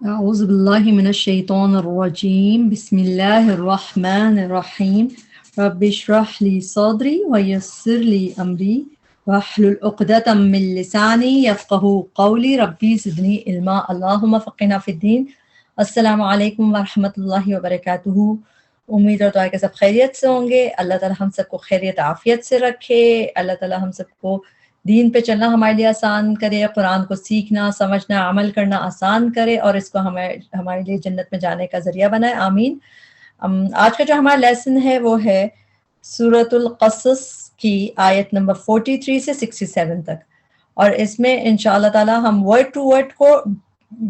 أعوذ بالله من الشيطان الرجيم بسم الله الرحمن الرحيم رب اشرح لي صدري ويسر لي أمري واحلل عقدة من لساني يفقهوا قولي ربي زدني علما اللهم فقنا في الدين. السلام علیکم ورحمۃ اللہ وبرکاتہ. امید اور دعا کہ سب خیریت سے ہوں گے. اللہ تعالی ہم سب کو خیریت عافیت سے رکھے. اللہ تعالی ہم سب کو دین پہ چلنا ہمارے لیے آسان کرے، قرآن کو سیکھنا، سمجھنا، عمل کرنا آسان کرے اور اس کو ہمارے لیے جنت میں جانے کا ذریعہ بنائے. آمین. آج کا جو ہمارا لیسن ہے وہ ہے سورۃ القصص کی آیت نمبر 43 سے 67 تک، اور اس میں انشاءاللہ تعالی ہم ورڈ ٹو ورڈ کو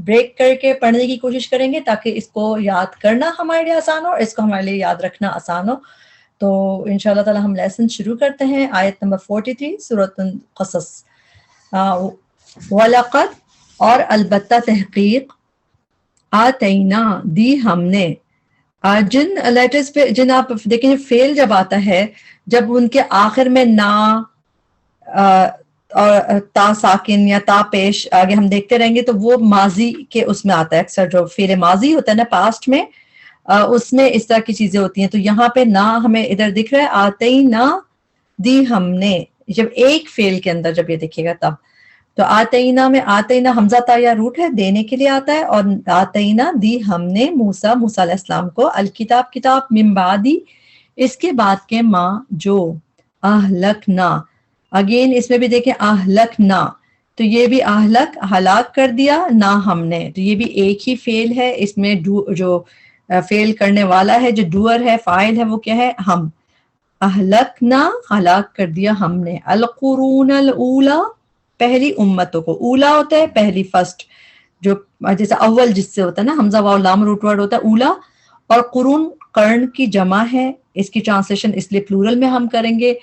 بریک کر کے پڑھنے کی کوشش کریں گے تاکہ اس کو یاد کرنا ہمارے لیے آسان ہو اور اس کو ہمارے لیے یاد رکھنا آسان ہو. تو انشاءاللہ تعالی ہم لیسن شروع کرتے ہیں. آیت نمبر 43 سورۃ القصص. وَلَقَدْ اور البتہ تحقیق، آتینا دی ہم نے، جن لیٹرز پہ جن آپ دیکھیں فیل جب آتا ہے، جب ان کے آخر میں نا اور تا ساکن یا تا پیش آگے ہم دیکھتے رہیں گے تو وہ ماضی کے اس میں آتا ہے. اکثر جو فعل ماضی ہوتا ہے نا پاسٹ میں، اس میں اس طرح کی چیزیں ہوتی ہیں. تو یہاں پہ نا ہمیں ادھر دکھ رہا ہے آتینا دی ہم نے، جب ایک فعل کے اندر جب یہ دکھے گا تب. تو آتینا میں آتینا حمزہ تا یا روٹ ہے، دینے کے لیے آتا ہے، اور آتینا دی ہم نے موسیٰ علیہ السلام کو الکتاب کتاب من بعدی اس کے بعد کے ماں جو اہلکنا. اگین اس میں بھی دیکھیں اہلکنا، تو یہ بھی اہلک ہلاک کر دیا نہ ہم نے، تو یہ بھی ایک ہی فعل ہے. اس میں جو فعل کرنے والا ہے، جو ڈوئر ہے، فاعل ہے، وہ کیا ہے؟ ہم. اہلکنا ہلاک کر دیا ہم نے، القرون الاولی پہلی امتوں کو. اولا ہوتا ہے پہلی، فرسٹ، جو جیسے اول جس سے ہوتا ہے نا حمزہ واو لام روٹ ورڈ ہوتا ہے اولا. اور قرون قرن کی جمع ہے، اس کی ٹرانسلیشن اس لیے پلورل میں ہم کریں گے.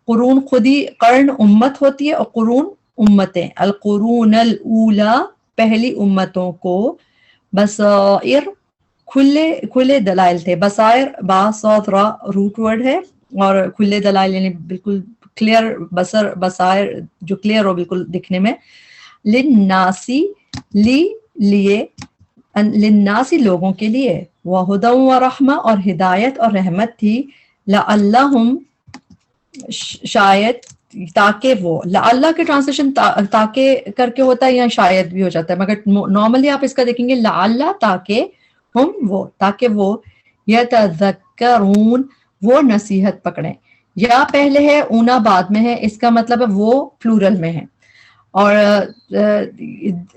قرون خود ہی قرن امت ہوتی ہے اور قرون امتیں. القرون الاولی پہلی امتوں کو، بصائر کھلے دلائل تھے. بصائر با صاد را روٹ ورڈ ہے، اور کھلے دلائل یعنی بالکل کلیئر. بصائر جو کلیئر ہو بالکل دکھنے میں. للناسی لیے، للناسی لوگوں کے لیے، وہدی و رحمہ اور ہدایت اور رحمت تھی. لعلہم شاید، تاکہ وہ، لعلہ کے ٹرانسلیشن تاکہ کر کے ہوتا ہے یا شاید بھی ہو جاتا ہے، مگر نارملی آپ اس کا دیکھیں گے لعلہ تاکہ، ہم وہ تاکہ وہ، یتذکرون وہ نصیحت پکڑیں. یا پہلے ہے اونا بعد میں ہے، اس کا مطلب ہے وہ پلورل میں ہے. اور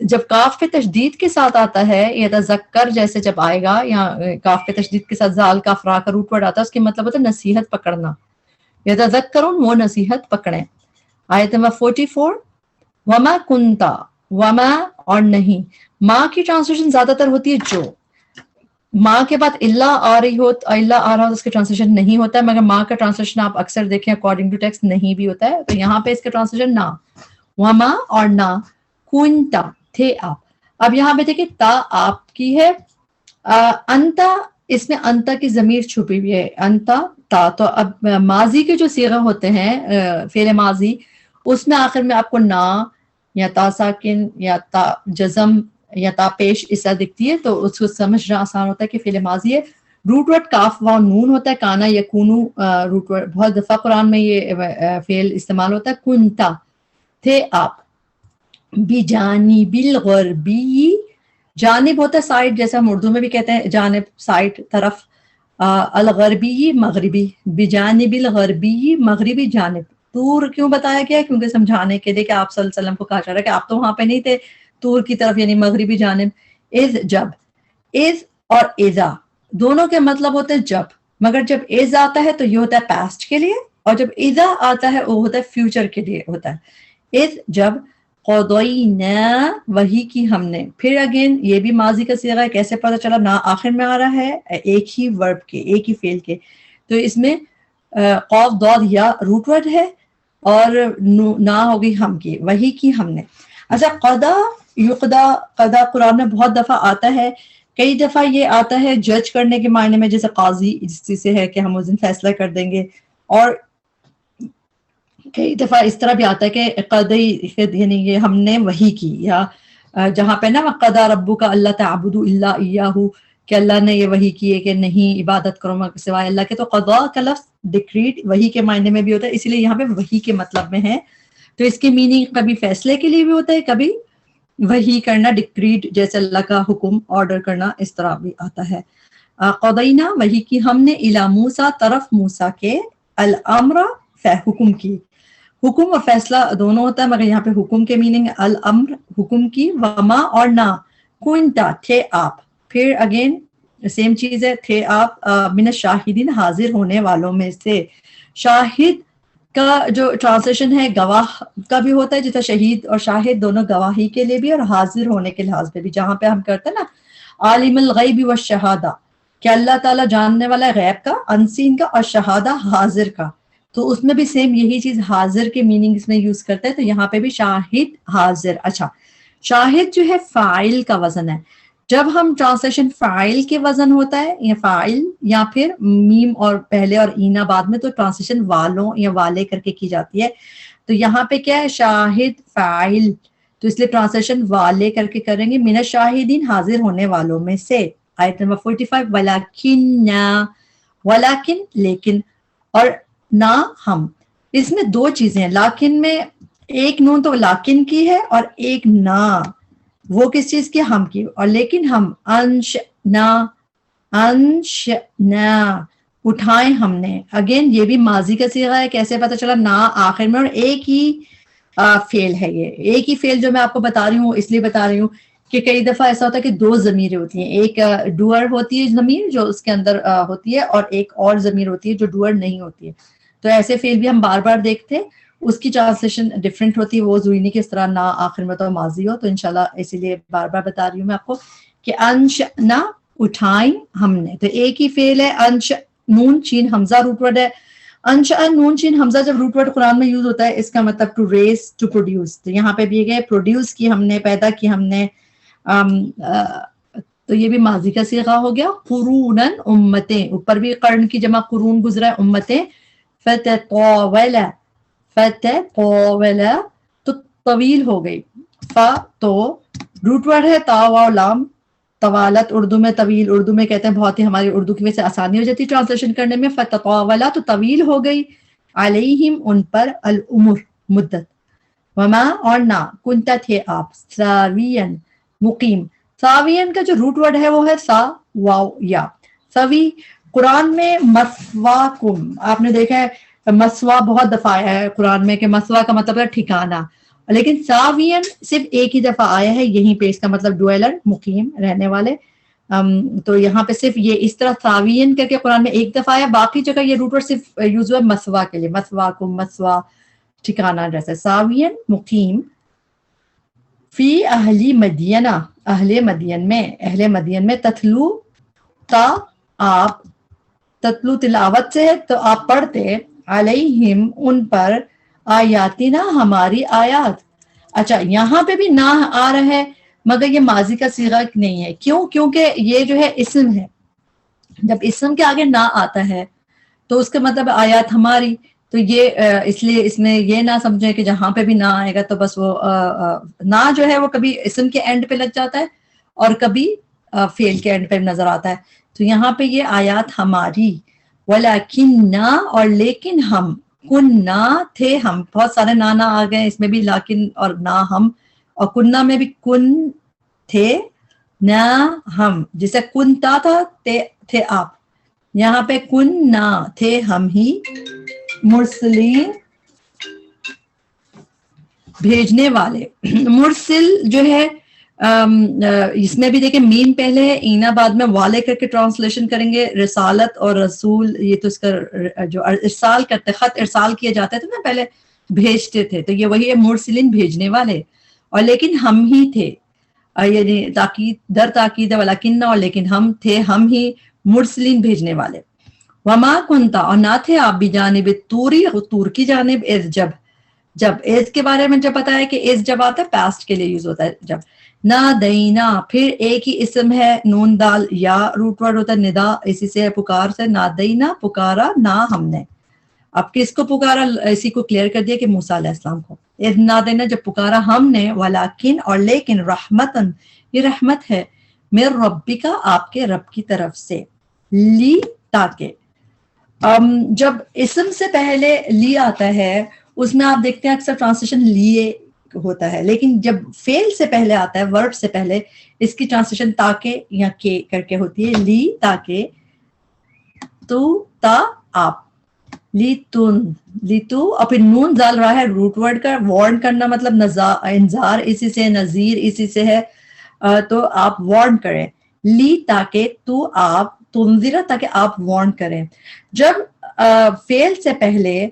جب کاف پہ تشدید کے ساتھ آتا ہے یتذکر جیسے جب آئے گا، یا کاف پہ تشدید کے ساتھ زال کاف را کا روٹ ورڈ آتا ہے، اس کے مطلب ہوتا ہے نصیحت پکڑنا. یتذکرون وہ نصیحت پکڑیں. آیت نمبر 44 وما کنتا، وما اور نہیں. ماں کی ٹرانسلیشن زیادہ تر ہوتی ہے جو، ماں کے بعد اللہ آ رہی ہو، اللہ آ رہا ہو، اس کا ٹرانسلیشن نہیں ہوتا ہے. مگر ماں کا ٹرانسلیشن آپ اکثر دیکھیں اکارڈنگ ٹو ٹیکسٹ نہیں بھی ہوتا ہے. تو یہاں پہ اس کا ٹرانسلیشن نہ، وما اور نہ، کنتا تھے آپ. اب یہاں پہ دیکھیں تا آپ کی ہے، انتا اس میں انتا کی ضمیر چھپی ہوئی ہے، انتا تا. تو اب ماضی کے جو صیغہ ہوتے ہیں فعل ماضی، اس میں آخر میں آپ کو نا یا تا ساکن یا تا جزم یا تا پیش اس طرح دکھتی ہے، تو اس کو سمجھنا آسان ہوتا ہے کہ فعل ماضی ہے. روٹ ورڈ کاف واو نون ہوتا ہے، کانا یکونو روٹ ورڈ بہت دفعہ قرآن میں یہ فعل استعمال ہوتا ہے. کنتا تھے آپ، بجانب الغربی، جانب ہوتا ہے سائڈ، جیسے ہم اردو میں بھی کہتے ہیں جانب، سائڈ، طرف. الغربی مغربی، بجانب الغربی مغربی جانب. طور کیوں بتایا گیا؟ کیونکہ سمجھانے کے لیے کہ آپ صلی اللہ علیہ وسلم کو کہا جا رہا ہے کہ آپ تو وہاں پہ نہیں تھے، طور کی طرف یعنی مغربی جانب. اذ جب، اذ اور اذا دونوں کے مطلب ہوتے ہیں جب، مگر جب اذ آتا ہے تو یہ ہوتا ہے پاسٹ کے لیے، اور جب اذا آتا ہے وہ ہوتا ہے فیوچر کے لیے ہوتا ہے. اذ جب، قضینا وہی کی ہم نے. پھر اگین یہ بھی ماضی کا صیغہ ہے، کیسے پتہ چلا؟ نہ آخر میں آ رہا ہے، ایک ہی ورب کے، ایک ہی فعل کے. تو اس میں قاف ضاد یا روٹ ورڈ ہے، اور نہ ہوگی ہم کی، وہی کی ہم نے. اچھا قضا یقضا، قضا قرآن میں بہت دفعہ آتا ہے. کئی دفعہ یہ آتا ہے جج کرنے کے معنی میں، جیسے قاضی جس سے ہے کہ ہم اس دن فیصلہ کر دیں گے. اور کئی دفعہ اس طرح بھی آتا ہے کہ قضی یعنی یہ ہم نے وہی کی، یا جہاں پہ نا وَقَضَىٰ رَبُّكَ أَلَّا تَعْبُدُوا إِلَّا إِيَّاهُ کہ اللہ نے یہ وحی کی ہے کہ نہیں عبادت کرو سوائے اللہ کے. تو قضاء کا لفظ ڈکریڈ وحی کے معنی میں بھی ہوتا ہے، اسی لیے یہاں پہ وحی کے مطلب میں ہے. تو اس کی میننگ کبھی فیصلے کے لیے بھی ہوتا ہے، کبھی وحی کرنا ڈکریڈ جیسے اللہ کا حکم آرڈر کرنا اس طرح بھی آتا ہے. قضینا وحی کی ہم نے الی موسیٰ طرف موسیٰ کے الامر حکم کی. حکم اور فیصلہ دونوں ہوتا ہے مگر یہاں پہ حکم کے میننگ الامر حکم کی، وما اور نہ، کنتا تھے آپ. پھر اگین سیم چیز ہے، تھے آپ من الشاہدین حاضر ہونے والوں میں سے. شاہد کا جو ٹرانسلیشن ہے گواہ کا بھی ہوتا ہے، جیسے شہید اور شاہد دونوں گواہی کے لیے بھی اور حاضر ہونے کے لحاظ پہ بھی. جہاں پہ ہم کرتے ہیں نا عالم الغیب والشہادہ کہ اللہ تعالیٰ جاننے والا ہے غیب کا، انسین کا، اور شہادہ حاضر کا. تو اس میں بھی سیم یہی چیز حاضر کے میننگ اس میں یوز کرتے ہیں. تو یہاں پہ بھی شاہد حاضر. اچھا شاہد جو ہے فاعل کا وزن ہے. جب ہم ٹرانسلیشن فاعل کے وزن ہوتا ہے یا فاعل یا پھر میم اور پہلے اور اینا بعد میں، تو ٹرانسلیشن والوں یا والے کر کے کی جاتی ہے. تو یہاں پہ کیا ہے شاہد فاعل، تو اس لیے ٹرانسلیشن والے کر کے کریں گے من الشاہدین حاضر ہونے والوں میں سے. آیت نمبر 45 ولیکن لیکن اور نہ ہم. اس میں دو چیزیں ہیں، لیکن میں ایک نون تو لیکن کی ہے اور ایک نہ وہ کس چیز کی، ہم کی. اور لیکن ہم انشنا اٹھائیں ہم نے. اگین یہ بھی ماضی کا صیغہ ہے، کیسے پتہ چلا نہ آخر میں، اور ایک ہی فعل ہے. یہ ایک ہی فعل جو میں آپ کو بتا رہی ہوں اس لیے بتا رہی ہوں کہ کئی دفعہ ایسا ہوتا ہے کہ دو ضمیریں ہوتی ہیں، ایک ڈوئر ہوتی ہے ضمیر جو اس کے اندر ہوتی ہے، اور ایک اور ضمیر ہوتی ہے جو ڈوئر نہیں ہوتی ہے. تو ایسے فعل بھی ہم بار بار دیکھتے ہیں، اس کی ٹرانسلیشن ڈفرینٹ ہوتی ہے. وہ ضروری کس طرح نہ آخر میں تو ماضی ہو. تو انشاءاللہ اسی لیے بار بار بتا رہی ہوں میں آپ کو کہ انشأنا اٹھائیں ہم نے. تو ایک ہی فعل ہے. انش نون چین حمزہ روٹ ورڈ ہے. انشأ نون چین حمزہ جب روٹ ورڈ قرآن میں یوز ہوتا ہے اس کا مطلب ٹو ریز ٹو پروڈیوس. تو یہاں پہ بھی گئے پروڈیوس کی ہم نے، پیدا کی ہم نے. تو یہ بھی ماضی کا صیغہ ہو گیا. قروناً امتیں، اوپر بھی قرن کی جمع قرون گزرا ہے، امتیں. فتطاولا تو طویل ہو گئی. تو روٹ ورڈ ہے تا واو لام. طوالت اردو میں طویل، اردو میں کہتے ہیں بہت ہی ہماری اردو کی وجہ سے آسانی ہو جاتی ہے ٹرانسلیشن کرنے میں. فتطاولا تو طویل ہو گئی، علیہم ان پر، العمر مدت. وما اور نہ، کنتا تھے آپ، ساوین مقیم. ساوین کا جو روٹ ورڈ ہے وہ ہے سا واو یا. سوی قرآن میں مسواکم آپ نے دیکھا ہے، مسوا بہت دفعہ آیا ہے قرآن میں کہ مسوا کا مطلب ہے ٹھکانہ، لیکن ساوین صرف ایک ہی دفعہ آیا ہے یہیں پہ. اس کا مطلب ڈویلر، مقیم رہنے والے. تو یہاں پہ صرف یہ اس طرح ساوین کر کے قرآن میں ایک دفعہ آیا، باقی جگہ یہ روٹ ورڈ صرف یوز ہوا مسوا کے لیے. مسواکم، مسوا ٹھکانہ جیسے. ساوین مقیم. فی اہلی مدینہ، اہل مدین میں، اہل مدین میں. تتلو تا آپ، تتلو تلاوت سے ہے تو آپ پڑھتے، علیہم ان پر، آیاتنا ہماری آیات. اچھا یہاں پہ بھی نہ آ رہا ہے مگر یہ ماضی کا صیغہ نہیں ہے. کیوں؟ کیونکہ یہ جو ہے اسم ہے. جب اسم کے آگے نہ آتا ہے تو اس کا مطلب آیات ہماری. تو یہ اس لیے اس میں یہ نہ سمجھیں کہ جہاں پہ بھی نہ آئے گا تو بس وہ نہ جو ہے وہ کبھی اسم کے اینڈ پہ لگ جاتا ہے اور کبھی فعل کے اینڈ پہ نظر آتا ہے. تو یہاں پہ یہ آیات ہماری. ولیکننا اور لیکن ہم، کننا تھے ہم. بہت سارے نہ آ گئے اس میں بھی، لیکن اور نہ ہم. اور کننا میں بھی کن تھے، نہ ہم. جیسے کنتا تھا تھے آپ، یہاں پہ کننا تھے ہم ہی، مرسلین بھیجنے والے. مرسل جو ہے اس میں بھی دیکھیں میم پہلے ہے، اینا بعد میں والے کر کے ٹرانسلیشن کریں گے. رسالت اور رسول یہ تو اس کا جو ارسال کرتے، خط ارسال کیا جاتا ہے تو نا پہلے بھیجتے تھے، تو یہ وہی ہے مرسلین بھیجنے والے. اور لیکن ہم ہی تھے، یعنی تاکید در تاکید ہے، ولیکن اور لیکن ہم تھے ہم ہی مرسلین بھیجنے والے. وما کنتا اور نہ تھے آپ بھی جانب توری، طور کی جانب، جب ایز کے بارے میں جب بتایا کہ ایز جب آتا ہے پاسٹ کے لیے یوز ہوتا ہے جب. نہ دینا پھر ایک ہی اسم ہے، نون دال یا روٹ ورڈ ہوتا ہے ندا، اسی سے پکار سے. نہ دینا پکارا، نہ ہم نے. اب کس کو پکارا؟ اسی کو کلیئر کر دیا کہ موسیٰ علیہ السلام کو. اذ نادینا جب پکارا ہم نے، ولیکن اور لیکن، رحمتن یہ رحمت ہے، من ربک آپ کے رب کی طرف سے، لی تاکہ جب اسم سے پہلے لی آتا ہے اس میں آپ دیکھتے ہیں اکثر ٹرانسلیشن لیے ہوتا ہے، لیکن جب فعل سے پہلے آتا ہے، ورب سے پہلے، اس کی ٹرانسلیشن تاکہ یا کے کر کے ہوتی ہے، لی تاکہ، تو تا آپ، لی تو، اور پھر نون ڈال رہا ہے روٹ ورڈ کا، وارن کرنا مطلب انذار اسی سے، نذیر اسی سے ہے، تو آپ وارن کریں، لی تاکہ تو آپ، تنذرا تاکہ آپ وارن کریں۔ جب فعل سے پہلے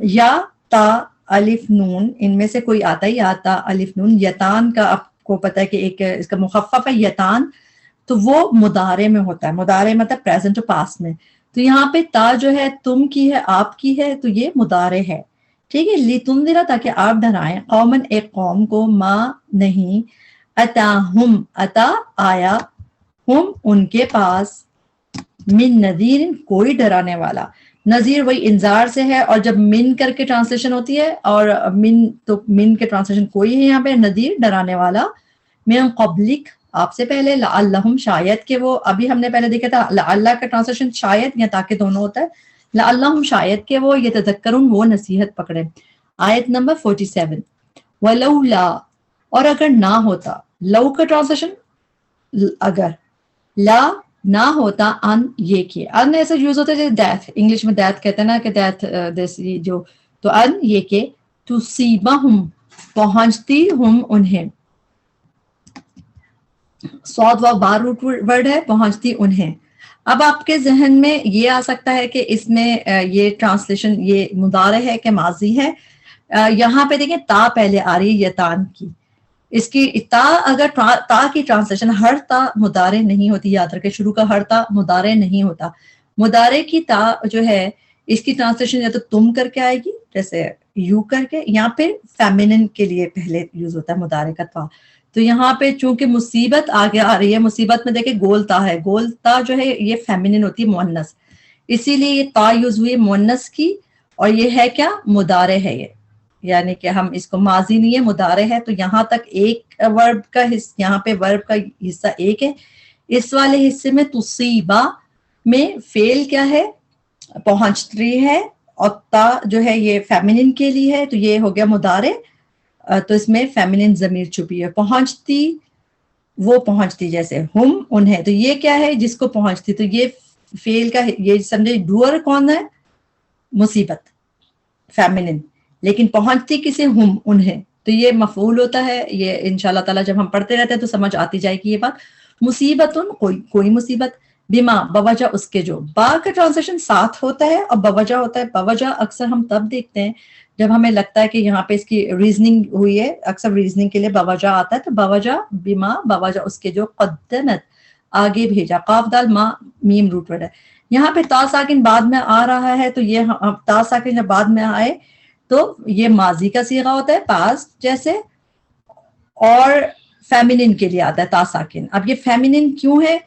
یا تا الف نون ان میں سے کوئی آتا ہے، یا تا الف نون، یتان کا آپ کو پتہ ہے کہ ایک اس کا مخفف ہے یتان، تو وہ مضارع میں ہوتا ہے، مضارع مطلب پریزنٹ و پاسٹ میں، تو یہاں پہ تا جو ہے تم کی ہے، آپ کی ہے، تو یہ مضارع ہے، ٹھیک ہے۔ لِتُنذِرَ تاکہ آپ ڈرائیں، قومن ایک قوم کو، ما نہیں، اتاہم اتا آیا، ہم ان کے پاس، من نذیر کوئی ڈرانے والا، نذیر وہی انذار سے ہے، اور جب من کر کے ٹرانسلیشن ہوتی ہے، اور من تو من کے ٹرانسلیشن کوئی ہے یہاں پہ، نذیر ڈرانے والا، من قبلک آپ سے پہلے، لعلہم شاید کہ وہ، ابھی ہم نے پہلے دیکھا تھا لعلہ کا ٹرانسلیشن شاید یا تاکہ دونوں ہوتا ہے، لعلہم شاید کہ وہ یتذکرون وہ نصیحت پکڑے۔ آیت نمبر 47، ولولا اور اگر نہ ہوتا، لو کا ٹرانسلیشن اگر، لا نہ ہوتا، ان یہ کہ، ان ایسا یوز ہوتا ہے جیسے دیتھ، انگلش میں دیتھ کہتے ہیں نا کہ دیتھ دس جو، تو ان یہ کہ، تصیبہم پہنچتی ہم انہیں، صاد و بار روٹ ورڈ ہے، پہنچتی انہیں۔ اب آپ کے ذہن میں یہ آ سکتا ہے کہ اس میں یہ ٹرانسلیشن یہ مضارع ہے کہ ماضی ہے، یہاں پہ دیکھیں تا پہلے آ رہی ہے یتان کی، اس کی تا اگر تا کی ٹرانسلیشن، ہر تا مضارع نہیں ہوتی، یاد رکھے شروع کا ہر تا مضارع نہیں ہوتا، مضارع کی تا جو ہے اس کی ٹرانسلیشن یا تو تم کر کے آئے گی جیسے یو کر کے، یا پھر فیمینن کے لیے پہلے یوز ہوتا ہے مضارع کا تا، تو یہاں پہ چونکہ مصیبت آگے آ رہی ہے، مصیبت میں دیکھیں گول تا ہے، گول تا جو ہے یہ فیمینن ہوتی ہے، مؤنث، اسی لیے یہ تا یوز ہوئی مؤنث کی، اور یہ ہے کیا، مضارع ہے یہ، یعنی کہ ہم اس کو ماضی نہیں ہے مضارع ہے، تو یہاں تک ایک ورب کا حصہ، یہاں پہ ورب کا حصہ ایک ہے، اس والے حصے میں تصیبہ میں فعل کیا ہے، پہنچتی ہے، اور تا جو ہے یہ فیمینن کے لیے ہے، تو یہ ہو گیا مضارع، تو اس میں فیمینن ضمیر چھپی ہے، پہنچتی وہ پہنچتی جیسے ہم انہیں، تو یہ کیا ہے جس کو پہنچتی، تو یہ فعل کا یہ سمجھے ڈوئر کون ہے، مصیبت فیمینن، لیکن پہنچتی کسے، ہم انہیں، تو یہ مفعول ہوتا ہے، یہ انشاءاللہ تعالی جب ہم پڑھتے رہتے ہیں تو سمجھ آتی جائے گی یہ بات، مصیبتن کوئی مصیبت، بما بوجہ اس کے جو، با کا ٹرانسلیشن ساتھ ہوتا ہے اور بوجہ ہوتا ہے، بوجہ اکثر ہم تب دیکھتے ہیں جب ہمیں لگتا ہے کہ یہاں پہ اس کی ریزننگ ہوئی ہے، اکثر ریزننگ کے لیے بوجہ آتا ہے، تو بوجہ بما بوجہ اس کے جو، قدمت آگے بھیجا، قاف دال ما میم روٹ ورڈ ہے، یہاں پہ تا ساکن بعد میں آ رہا ہے، تو یہ تا ساکن جب بعد میں آئے تو یہ ماضی کا صیغہ ہوتا ہے پاسٹ جیسے، اور فیمینن کے لیے آتا ہے تا ساکن۔ اب یہ فیمینن کیوں ہے،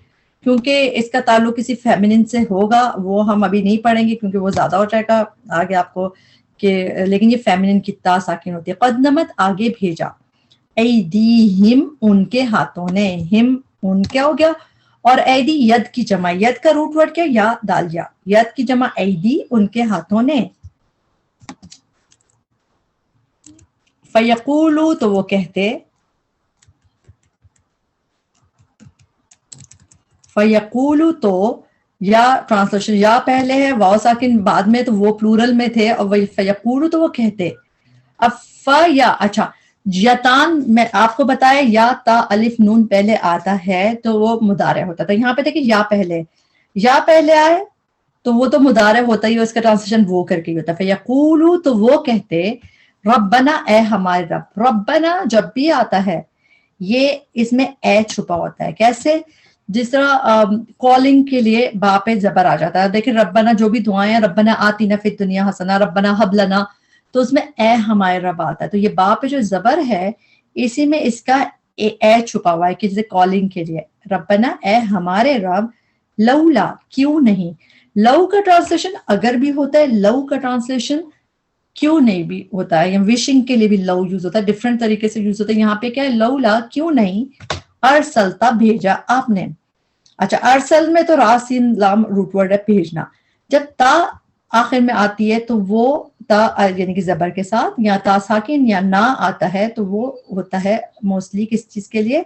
کیونکہ اس کا تعلق کسی فیمینن سے ہوگا، وہ ہم ابھی نہیں پڑھیں گے کیونکہ وہ زیادہ ہو جائے گا آگے آپ کو، کہ لیکن یہ فیمینن کی تا ساکن ہوتی ہے، قدمت آگے بھیجا، ایدیہم ان کے ہاتھوں نے، ہم ان کیا ہو گیا، اور ایدی ید کی جمع، ید کا روٹ ورڈ کیا، یا دالیا، ید کی جمع ایدی ان کے ہاتھوں نے، فیقولو تو وہ کہتے، فیقولو تو، یا ٹرانسلیشن یا پہلے ہے واو ساکن بعد میں، تو وہ پلورل میں تھے، اور وہ فیقولو تو وہ کہتے، اب یا اچھا یتان میں آپ کو بتایا یا تا الف نون پہلے آتا ہے تو وہ مضارع ہوتا تھا، یہاں پہ دیکھیں یا پہلے آئے تو وہ تو مضارع ہوتا ہی، اس کا ٹرانسلیشن وہ کر کے ہی ہوتا ہے، فیقولو تو وہ کہتے، ربنا اے ہمارے رب، ربنا جب بھی آتا ہے یہ اس میں اے چھپا ہوتا ہے، کیسے، جس طرح کالنگ کے لیے با پہ زبر آ جاتا ہے، دیکھیں ربنا جو بھی دعائیں ہیں، ربنا آتینا فی الدنیا حسنہ، ربنا حب لنا، تو اس میں اے ہمارے رب آتا ہے، تو یہ با پہ جو زبر ہے اسی میں اس کا اے چھپا ہوا ہے، کسی کالنگ کے لیے، ربنا اے ہمارے رب، لولا کیوں نہیں، لو کا ٹرانسلیشن اگر بھی ہوتا ہے، لو کا ٹرانسلیشن کیوں نہیں بھی ہوتا ہے, یا وشنگ کے لیے بھی لو یوز ہوتا ہے, ڈفرینٹ طریقے سے یوز ہوتا ہے. یہاں پہ کیا ہے, لولا کیوں نہیں, ارسلتا بھیجا آپ نے. اچھا ارسل میں تو را سین لام روٹ ورڈ ہے بھیجنا. جب تا آخر میں آتی ہے تو وہ تا یعنی کہ زبر کے ساتھ, یا تا ساکن یا نا آتا ہے تو وہ ہوتا ہے موسٹلی کس چیز کے لیے,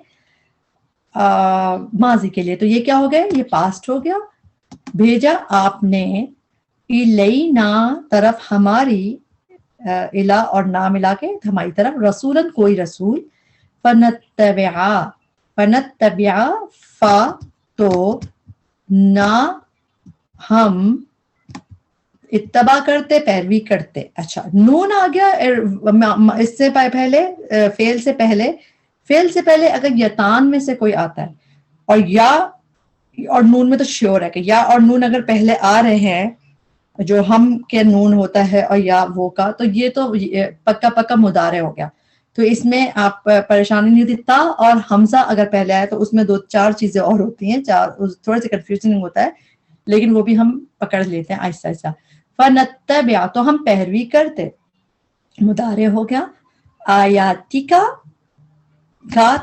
ماضی کے لیے. تو یہ کیا ہو گیا, یہ پاسٹ ہو گیا. بھیجا آپ نے, الینا طرف ہماری, الا اور نا ملا کے ہماری طرف, رسولن کوئی رسول, فنتبع فا تو نہ ہم اتباع کرتے, پیروی کرتے. اچھا نون آ گیا اس سے پہلے, فعل سے پہلے. فعل سے پہلے اگر یتان میں سے کوئی آتا ہے اور یا اور نون میں تو شیور ہے کہ یا اور نون اگر پہلے آ رہے ہیں, جو ہم کے نون ہوتا ہے اور یا وہ کا, تو یہ تو پکا پکا مضارع ہو گیا. تو اس میں آپ پریشانی نہیں ہوتی. تا اور حمزہ اگر پہلے آئے تو اس میں 2-4 چیزیں اور ہوتی ہیں, تھوڑے سے کنفیوژن ہوتا ہے, لیکن وہ بھی ہم پکڑ لیتے ہیں آہستہ آہستہ. فنتبع تو ہم پیروی کرتے, مضارع ہو گیا. آیاتی کا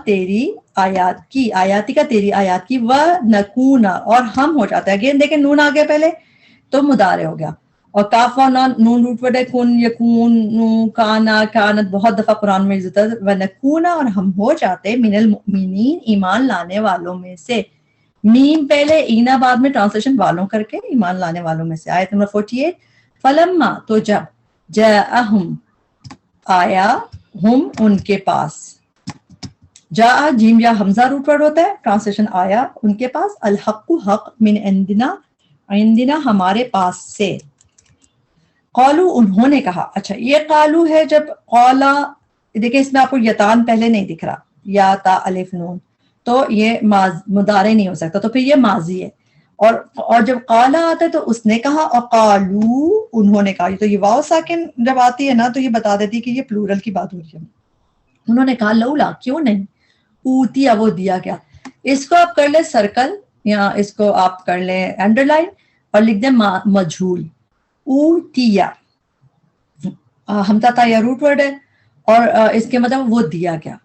تیری آیات کی, آیاتی کا تیری آیات کی, و نکونا اور ہم ہو جاتا ہے. اگین دیکھیں نون آ گیا پہلے تو مضارع ہو گیا. اور کاف و نون روٹ ورڈ ہے, کن, یکون, کانا, کانت, بہت دفعہ قرآن میں عزت ہے. و نکونا اور ہم ہو جاتے, من المؤمنین ایمان لانے والوں میں سے. میم پہلے اینا بعد میں ٹرانسلیشن والوں کر کے ایمان لانے والوں میں سے. آیت نمبر 48. فلما تو جب, جاءہم آیا, ہم ان کے پاس, جا جیم یا حمزہ روٹ ورڈ ہوتا ہے, ٹرانسلیشن آیا ان کے پاس, الحق حق, من عندنا ہمارے پاس سے. قالو انہوں نے کہا. اچھا یہ قالو ہے, جب قالا دیکھیں اس میں آپ کو یتان پہلے نہیں دکھ رہا, یا تا الف نون, تو یہ مضارع نہیں ہو سکتا, تو پھر یہ ماضی ہے. اور جب قالا آتا ہے تو اس نے کہا, اور قالو انہوں نے کہا. تو یہ واو ساکن جب آتی ہے نا تو یہ بتا دیتی ہے کہ یہ پلورل کی بات ہو رہی ہے. انہوں نے کہا لولا کیوں نہیں, اوتیا وہ دیا گیا. اس کو آپ کر لیں سرکل, یا اس کو آپ کر لیں انڈر لائن اور لکھ دیں مجھول. اوتیا ہمتا تا یا روٹ ورڈ ہے, اور اس کے مطلب وہ دیا گیا.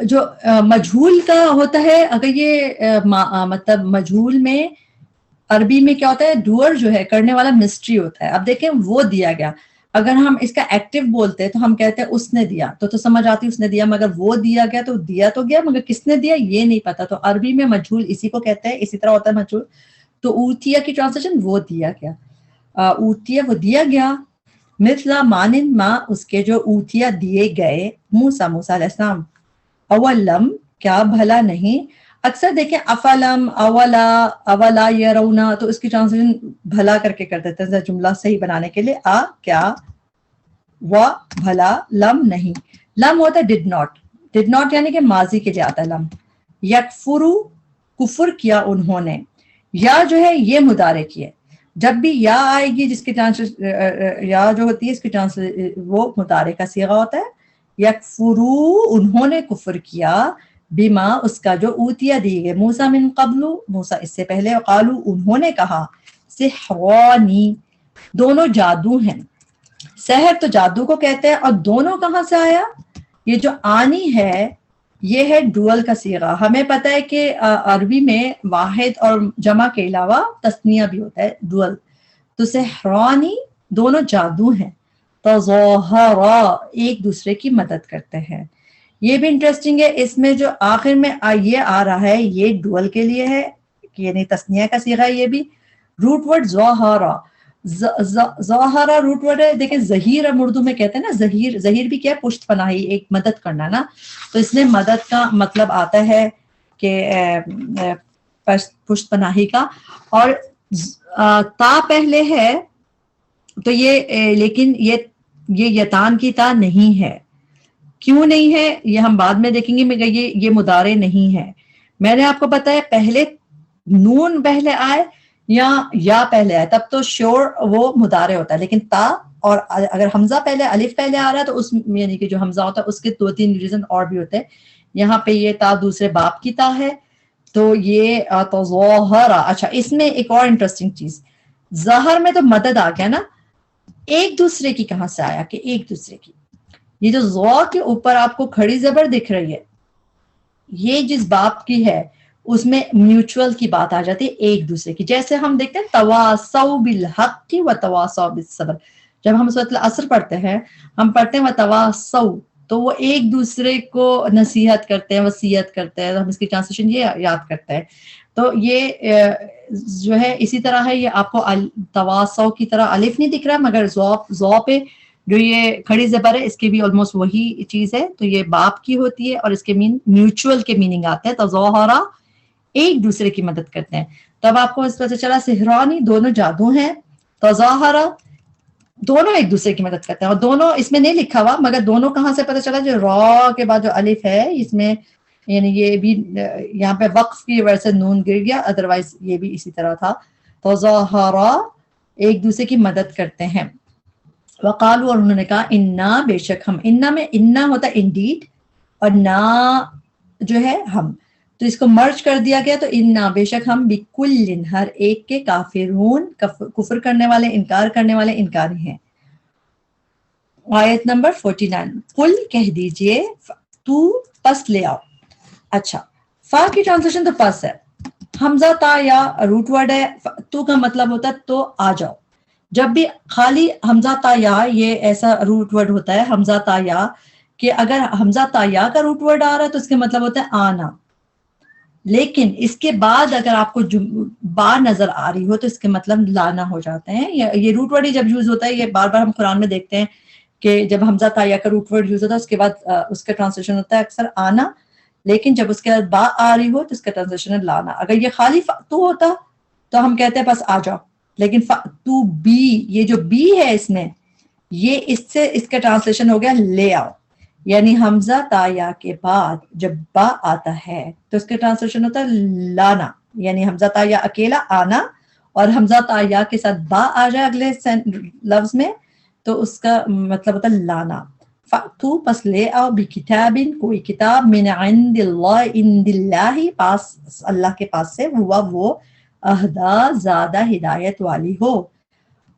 جو مجھول کا ہوتا ہے, اگر یہ مطلب مجھول میں عربی میں کیا ہوتا ہے, ڈوئر جو ہے کرنے والا مسٹری ہوتا ہے. اب دیکھیں وہ دیا گیا, اگر ہم اس کا ایکٹیو بولتے ہیں تو ہم کہتے ہیں اس نے دیا, تو سمجھ آتی اس نے دیا, مگر وہ دیا گیا تو دیا تو گیا, مگر کس نے دیا یہ نہیں پتا. تو عربی میں مجھول اسی کو کہتے ہیں, اسی طرح ہوتا ہے مجھول. تو اوتیا کی ٹرانسلیشن وہ دیا گیا, اوتیا وہ دیا گیا. مثلا مانند ما اس کے جو اوتیا دیے گئے, موسیٰ علیہ السلام. اولم کیا بھلا نہیں, اکثر دیکھیں افلم, اولا یرونا, تو اس کی ٹرانسلیشن بھلا کر کے کر دیتے ہیں جملہ صحیح بنانے کے لیے. کیا, و بھلا, لم نہیں. لم ہوتا ہے ڈڈ ناٹ یعنی کہ ماضی کے لیے آتا ہے لم. یکفرو کفر کیا انہوں نے, یا جو ہے یہ مضارع کیے. جب بھی یا آئے گی جس کی یا جو ہوتی ہے اس کی وہ مضارع کا صیغہ ہوتا ہے. یکفرو انہوں نے کفر کیا, بما اس کا جو اوتیا دی گئے, موسیٰ من قبل, موسیٰ اس سے پہلے. قالو انہوں نے کہا, سحرانی دونوں جادو ہیں. سحر تو جادو کو کہتے ہیں, اور دونوں کہاں سے آیا, یہ جو آنی ہے یہ ہے ڈوئل کا صیغہ. ہمیں پتہ ہے کہ عربی میں واحد اور جمع کے علاوہ تثنیہ بھی ہوتا ہے ڈوئل. تو سحرانی دونوں جادو ہیں, تظاہرا ایک دوسرے کی مدد کرتے ہیں. یہ بھی انٹرسٹنگ ہے, اس میں جو آخر میں یہ آ رہا ہے یہ ڈوئل کے لیے ہے, یعنی تثنیہ کا صیغہ ہے. یہ بھی روٹ ورڈ ظاہرا, ظاہرا روٹ ورڈ ہے. دیکھیں ظہیر ہم اردو میں کہتے ہیں نا, ظہیر بھی کیا ہے, پشت پناہی, ایک مدد کرنا نا. تو اس میں مدد کا مطلب آتا ہے کہ پشت پناہی کا. اور تا پہلے ہے تو یہ لیکن یہ یتان کی تا نہیں ہے. کیوں نہیں ہے یہ ہم بعد میں دیکھیں گے, مگر یہ مضارع نہیں ہے. میں نے آپ کو بتایا پہلے نون پہلے آئے یا پہلے آئے تب تو شور وہ مضارع ہوتا ہے, لیکن تا اور اگر حمزہ پہلے الف پہلے آ رہا ہے تو اس یعنی کہ جو حمزہ ہوتا ہے اس کے 2-3 ریزن اور بھی ہوتے ہیں. یہاں پہ یہ تا دوسرے باپ کی تا ہے, تو یہ تظاہرا. اچھا اس میں ایک اور انٹرسٹنگ چیز, ظاہر میں تو مدد آ گیا نا, ایک دوسرے کی کہاں سے آیا کہ ایک دوسرے کی. یہ جو ذو کے اوپر آپ کو کھڑی زبر دکھ رہی ہے یہ جس باب کی ہے اس میں میوچول کی بات آ جاتی ہے ایک دوسرے کی. جیسے ہم دیکھتے ہیں تواصوا بالحق و تواصوا بالصبر. جب ہم سورۃ العصر پڑھتے ہیں ہم پڑھتے ہیں وتواصوا تو وہ ایک دوسرے کو نصیحت کرتے ہیں وصیت کرتے ہیں. ہم اس کی ٹرانسلیشن یہ یاد کرتے ہیں. تو یہ جو ہے اسی طرح ہے. یہ آپ کو تواصوا کی طرح الف نہیں دکھ رہا مگر ذو پہ جو یہ کھڑی زبر ہے اس کی بھی آلموسٹ وہی چیز ہے. تو یہ باپ کی ہوتی ہے اور اس کے میوچول کے میننگ آتے ہیں. تظاہرا ایک دوسرے کی مدد کرتے ہیں. تب آپ کو اس پتہ چلا سحرانی دونوں جادو ہیں. تظاہرا دونوں ایک دوسرے کی مدد کرتے ہیں. اور دونوں اس میں نہیں لکھا ہوا مگر دونوں کہاں سے پتہ چلا جو را کے بعد جو الف ہے اس میں یعنی یہ بھی یہاں پہ وقف کی وجہ سے نون گر گیا ادروائز یہ بھی اسی طرح تھا. تظاہرا ایک دوسرے کی مدد کرتے ہیں. وقالوا اور انہوں نے کہا انا بے شک ہم. انا میں انا ہوتا ہے انڈیڈ اور نا جو ہے ہم تو اس کو مرج کر دیا گیا. تو انا بے شک ہم بکل ہر ایک کے کافرون کفر کرنے والے انکار کرنے والے انکاری ہیں. آیت نمبر 49 قل کہہ دیجئے تو پس لے آؤ. اچھا فا کی ٹرانسلیشن تو پس ہے. حمزہ تا یا روٹ ورڈ ہے. تو کا مطلب ہوتا ہے تو آ جاؤ. جب بھی خالی حمزہ تا یا یہ ایسا روٹ ورڈ ہوتا ہے حمزہ تا یا کہ اگر حمزہ تا یا کا روٹ ورڈ آ رہا ہے تو اس کے مطلب ہوتا ہے آنا. لیکن اس کے بعد اگر آپ کو با نظر آ رہی ہو تو اس کے مطلب لانا ہو جاتے ہیں. یہ روٹ ورڈ ہی جب یوز ہوتا ہے یہ بار بار ہم قرآن میں دیکھتے ہیں کہ جب حمزہ تا یا کا روٹ ورڈ یوز ہوتا ہے اس کے بعد اس کا ٹرانسلیشن ہوتا ہے اکثر آنا. لیکن جب اس کے بعد با آ رہی ہو تو اس کا ٹرانسلیشن ہے لانا. اگر یہ خالی تو ہوتا تو ہم کہتے ہیں بس آ جاؤ. لیکن تو بی یہ جو بی ہے اس میں یہ اس سے اس کا ٹرانسلیشن ہو گیا لے آؤ. یعنی حمزہ تا یا کے بعد جب با آتا ہے تو اس کا ٹرانسلیشن ہوتا ہے لانا. یعنی حمزہ تا یا اکیلا آنا اور حمزہ تا یا کے ساتھ با آ جائے اگلے لفظ میں تو اس کا مطلب ہوتا ہے لانا. فَأْتُوا پس لے آؤ بِكِتَابٍ کوئی کتاب من عند اللہ پاس اللہ کے پاس سے وہ اہدا زیادہ ہدایت والی ہو.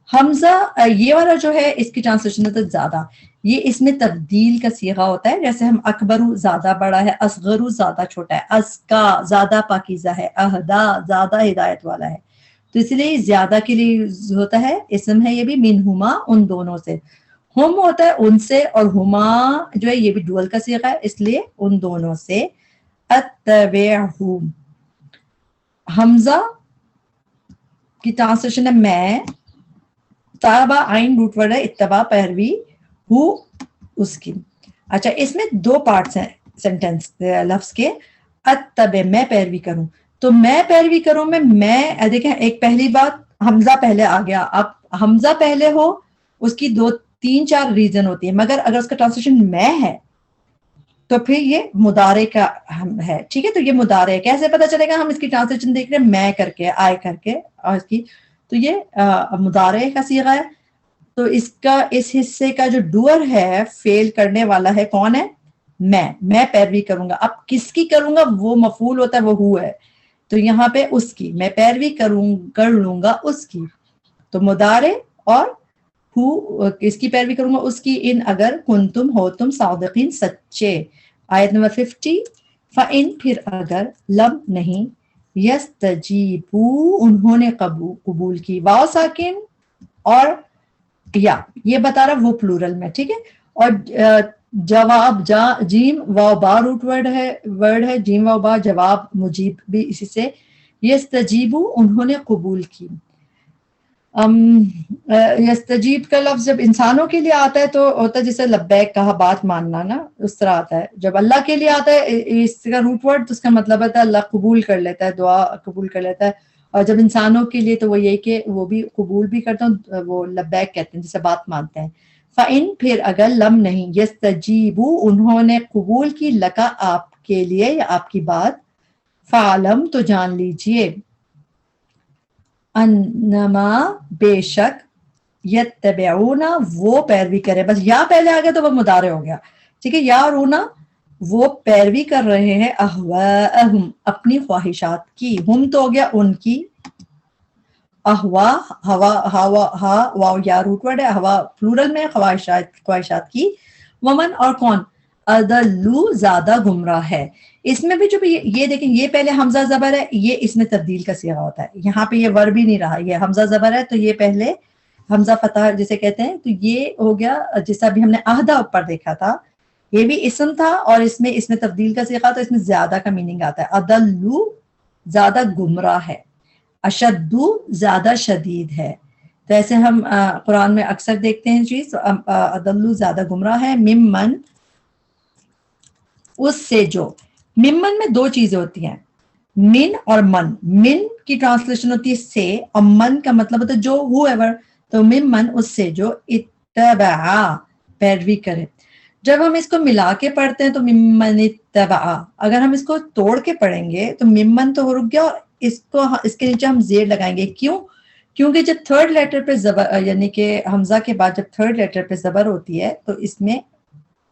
حمزہ یہ والا جو ہے اس کی ٹرانسلیشن ہوتا ہے زیادہ. یہ اس میں تبدیل کا صیغہ ہوتا ہے. جیسے ہم اکبرو زیادہ بڑا ہے اصغرو زیادہ چھوٹا ہے ازکا زیادہ پاکیزہ ہے اہدا زیادہ ہدایت والا ہے. تو اس لیے زیادہ کے لیے ہوتا ہے اسم ہے یہ بھی منہما ان دونوں سے. ہم ہوتا ہے ان سے اور ہما جو ہے یہ بھی ڈوئل کا صیغہ ہے اس لیے ان دونوں سے. اتبعہم حمزہ کی ٹرانسلیشن ہے میں. تابع عین روٹ ورڈ ہے اتباع پیروی ہو اس کی. اچھا اس میں دو پارٹس ہیں سینٹنس لفظ کے. اتبع میں پیروی کروں تو میں پیروی کروں میں دیکھیں ایک پہلی بات حمزہ پہلے آ گیا. اب حمزہ پہلے ہو اس کی دو تین چار ریزن ہوتی ہے مگر اگر اس کا ٹرانسلیشن میں ہے تو پھر یہ مضارع کا ہے. ٹھیک ہے تو یہ مضارع ہے. کیسے پتہ چلے گا؟ ہم اس کی ٹرانسلیشن دیکھ رہے ہیں میں کر کے آئے کر کے اور اس کی تو یہ مضارع کا صیغہ ہے. تو اس کا اس حصے کا جو ڈوئر ہے فیل کرنے والا ہے کون ہے؟ میں پیروی کروں گا. اب کس کی کروں گا وہ مفعول ہوتا ہے وہ ہو ہے. تو یہاں پہ اس کی میں پیروی کر لوں گا اس کی. تو مضارع اور ہو اس کی پیروی کروں گا اس کی ان اگر کنتم ہو تم صادقین سچے. آیت نمبر 50 فَإِن پھر اگر لم نہیں یستجیبو انہوں نے قبول کی واو ساکن اور یا یہ بتا رہا وہ پلورل میں. ٹھیک ہے اور جواب جیم واو با روٹ ورڈ ہے جیم واو با جواب مجیب بھی اسی سے. یستجیبو انہوں نے قبول کی. یستجیب کا لفظ جب انسانوں کے لیے آتا ہے تو ہوتا ہے جسے لبیک کہا بات ماننا نا اس طرح آتا ہے. جب اللہ کے لیے آتا ہے اس کا روٹ ورڈ تو اس کا مطلب ہے اللہ قبول کر لیتا ہے دعا قبول کر لیتا ہے. اور جب انسانوں کے لیے تو وہ یہ کہ وہ بھی قبول بھی کرتے ہیں وہ لبیک کہتے ہیں جسے بات مانتے ہیں. فَإِن پھر اگر لم نہیں یستجیبو انہوں نے قبول کی لکا آپ کے لیے یا آپ کی بات فعلم تو جان لیجئے انما بے شک یتبعون وہ پیروی کرے. بس یا پہلے آ گیا تو وہ مضارع ہو گیا. ٹھیک ہے یا رونا وہ پیروی کر رہے ہیں اہواءہم اپنی خواہشات کی. ہم تو ہو گیا ان کی احوا ہوا ہوا ہا واو یا روٹ ورڈ ہے، ہوا پلورل میں خواہشات کی، ومن اور کون، اضلوا زیادہ گمراہ ہے. اس میں بھی جو یہ دیکھیں یہ پہلے حمزہ زبر ہے، یہ اس میں تبدیل کا صیغہ ہوتا ہے، یہاں پہ یہ ورب بھی نہیں رہا، یہ حمزہ زبر ہے تو یہ پہلے حمزہ فتح جسے کہتے ہیں، تو یہ ہو گیا جیسا بھی ہم نے عہدہ اوپر دیکھا تھا، یہ بھی اسم تھا اور اس میں تبدیل کا صیغہ، تو اس میں زیادہ کا میننگ آتا ہے. اضلوا زیادہ گمراہ ہے، اشدو زیادہ شدید ہے. تو ایسے ہم قرآن میں اکثر دیکھتے ہیں چیز، اضلوا زیادہ گمراہ ہے، ممن اس سے جو. ممن میں دو چیزیں ہوتی ہیں، من اور من. من کی ٹرانسلیشن ہوتی ہے سے، اور من کا مطلب ہوتا ہے جو whoever، تو ممن اس سے جو اتبعا پیروی کرے. جب ہم اس کو ملا کے پڑھتے ہیں تو ممن اتبعا، اگر ہم اس کو توڑ کے پڑھیں گے تو ممن تو رک گیا، اور اس کے نیچے ہم زیر لگائیں گے. کیوں؟ کیونکہ جب تھرڈ لیٹر پہ زبر، یعنی کہ حمزہ کے بعد جب تھرڈ لیٹر پہ زبر ہوتی ہے تو اس میں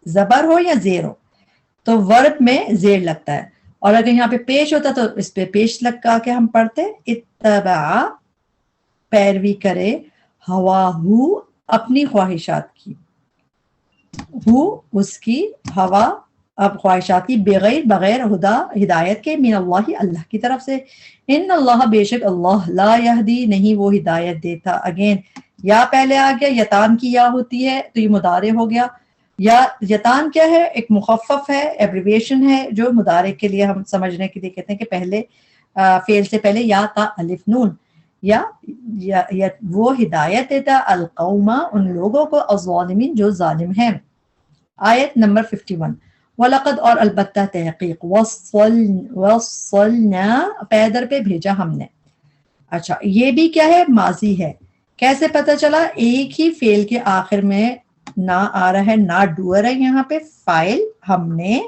زبر ہو یا زیر ہو تو ورب میں زیر لگتا ہے، اور اگر یہاں پہ پیش ہوتا تو اس پہ پیش لگا کے ہم پڑھتے اتبع پیروی کرے، ہواہو اپنی خواہشات کی، ہو اس کی، ہوا اب خواہشات کی، بغیر ہدا ہدایت کے، من اللہ اللہ کی طرف سے. ان اللہ بے شک اللہ لا یہدی نہیں وہ ہدایت دیتا. اگین یا پہلے آ گیا، یتان کی یا ہوتی ہے تو یہ مضارع ہو گیا. یا یتان کیا ہے؟ ایک مخفف ہے، ایبریویشن ہے، جو مضارع کے لیے ہم سمجھنے کے لیے کہتے ہیں کہ پہلے فعل سے پہلے یا تا الف نون، یا وہ ہدایت دیتا القوم ان لوگوں کو، الظالمین جو ظالم ہیں. آیت نمبر 51. وَلَقَدْ اور البتہ تحقیق، وَصَّلْنَا پیدر پہ بھیجا ہم نے. اچھا یہ بھی کیا ہے؟ ماضی ہے. کیسے پتہ چلا؟ ایک ہی فعل کے آخر میں نہ آ رہا ہے، نہ ڈوئر ہے، یہاں پہ فائل ہم نے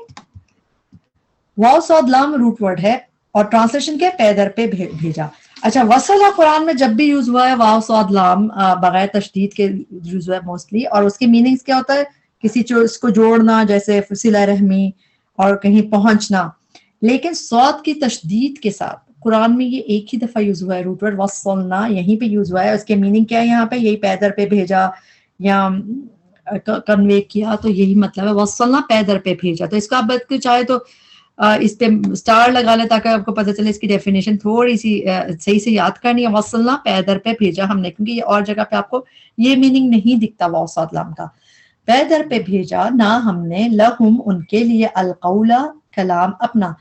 واو صاد لام روٹ ورڈ ہے، اور ٹرانسلیشن کے پیدر پہ بھیجا. اچھا وصلہ قرآن میں جب بھی یوز ہوا ہے واو صاد لام بغیر تشدید کے یوز ہوا ہے موسٹلی، اور اس کی میننگز کیا ہوتا ہے؟ کسی چیز کو جوڑنا، جیسے صلہ رحمی اور کہیں پہنچنا. لیکن صاد کی تشدید کے ساتھ قرآن میں یہ ایک ہی دفعہ یوز ہوا ہے، روٹ ورڈ وصلنا یہیں پہ یوز ہوا ہے. اس کے میننگ کیا ہے یہاں پہ؟ یہی پیدر پہ بھیجا یا کنوے کیا، تو یہی مطلب ہے وصلنا پیدر پہ بھیجا. تو اس کا آپ چاہے تو اس پہ سٹار لگا لیں تاکہ آپ کو پتہ چلے اس کی ڈیفینیشن تھوڑی سی صحیح سے یاد کرنی ہے. وصلنا پیدر پہ بھیجا ہم نے، کیونکہ یہ اور جگہ پہ آپ کو یہ میننگ نہیں دکھتا واو صاد لام کا. پیدر پہ بھیجا نہ ہم نے، لہم ان کے لیے، القولا کلام اپنا.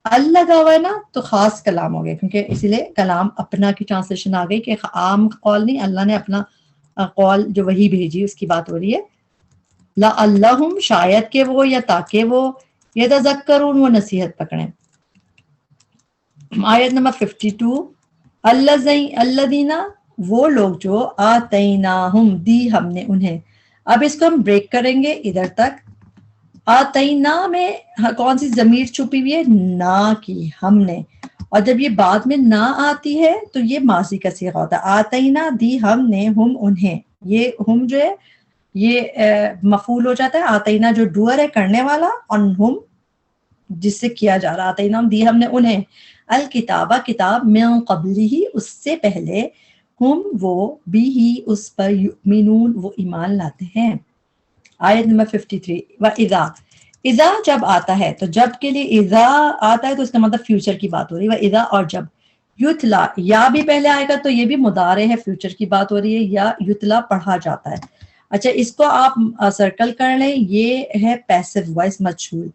لگا ہوا ہے نا تو خاص کلام ہو گیا، کیونکہ اسی لیے کلام اپنا کی ٹرانسلیشن آ گئی کہ عام قول نہیں، اللہ نے اپنا قول جو وہی بھیجی اس کی بات ہو رہی ہے. لعلہم شاید کہ وہ، یا تاکہ وہ، یتذکرون وہ نصیحت پکڑیں. آیت نمبر 52. الذین وہ لوگ جو، آتیناہم دی ہم نے انہیں. اب اس کو ہم بریک کریں گے ادھر تک. آتینا میں کون سی ضمیر چھپی ہوئی ہے؟ نا کی، ہم نے. اور جب یہ بعد میں نہ آتی ہے تو یہ ماضی کا صیغہ ہوتا ہے. آتینا دی ہم نے، ہم انہیں. یہ ہم جو ہے یہ مفعول ہو جاتا ہے. آتینا جو ڈوئر ہے کرنے والا، اور ہم جس سے کیا جا رہا. آتینا دی ہم نے انہیں الکتابہ کتاب، من قبلہ اس سے پہلے، ہم وہ بھی ہی اس پر، یؤمنون وہ ایمان لاتے ہیں. آیت نمبر 53. وَإِذَا اذا جب آتا ہے، تو جب کے لیے اذا آتا ہے تو اس کا مطلب فیوچر کی بات ہو رہی ہے. وَإِذَا اور جب، یتلا یا بھی پہلے آئے گا تو یہ بھی مضارع ہے، فیوچر کی بات ہو رہی ہے. یا یتلا پڑھا جاتا ہے. اچھا اس کو آپ سرکل کر لیں، یہ ہے پیسو وائس مجہول.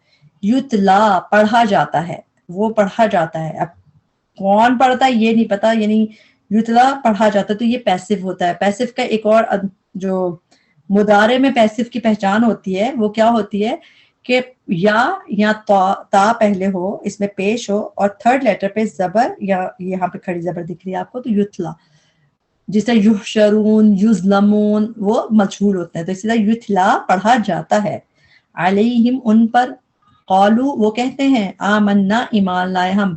یتلا پڑھا جاتا ہے، وہ پڑھا جاتا ہے. اب کون پڑھتا ہے یہ نہیں پتا، یعنی یتلا پڑھا جاتا ہے تو یہ پیسو ہوتا ہے. پیسو کا ایک اور جو مضارع میں پیسو کی پہچان ہوتی ہے وہ کیا ہوتی ہے کہ یا تا پہلے ہو، اس میں پیش ہو، اور تھرڈ لیٹر پہ زبر، یا یہاں پہ کھڑی زبر دکھ رہی ہے آپ کو تو یتلا. جس طرح یحشرون، یظلمون وہ مجہول ہوتے ہیں، تو اسی طرح یتلا پڑھا جاتا ہے. علیہم ان پر، قالو وہ کہتے ہیں، آمنا ایمان لائے ہم.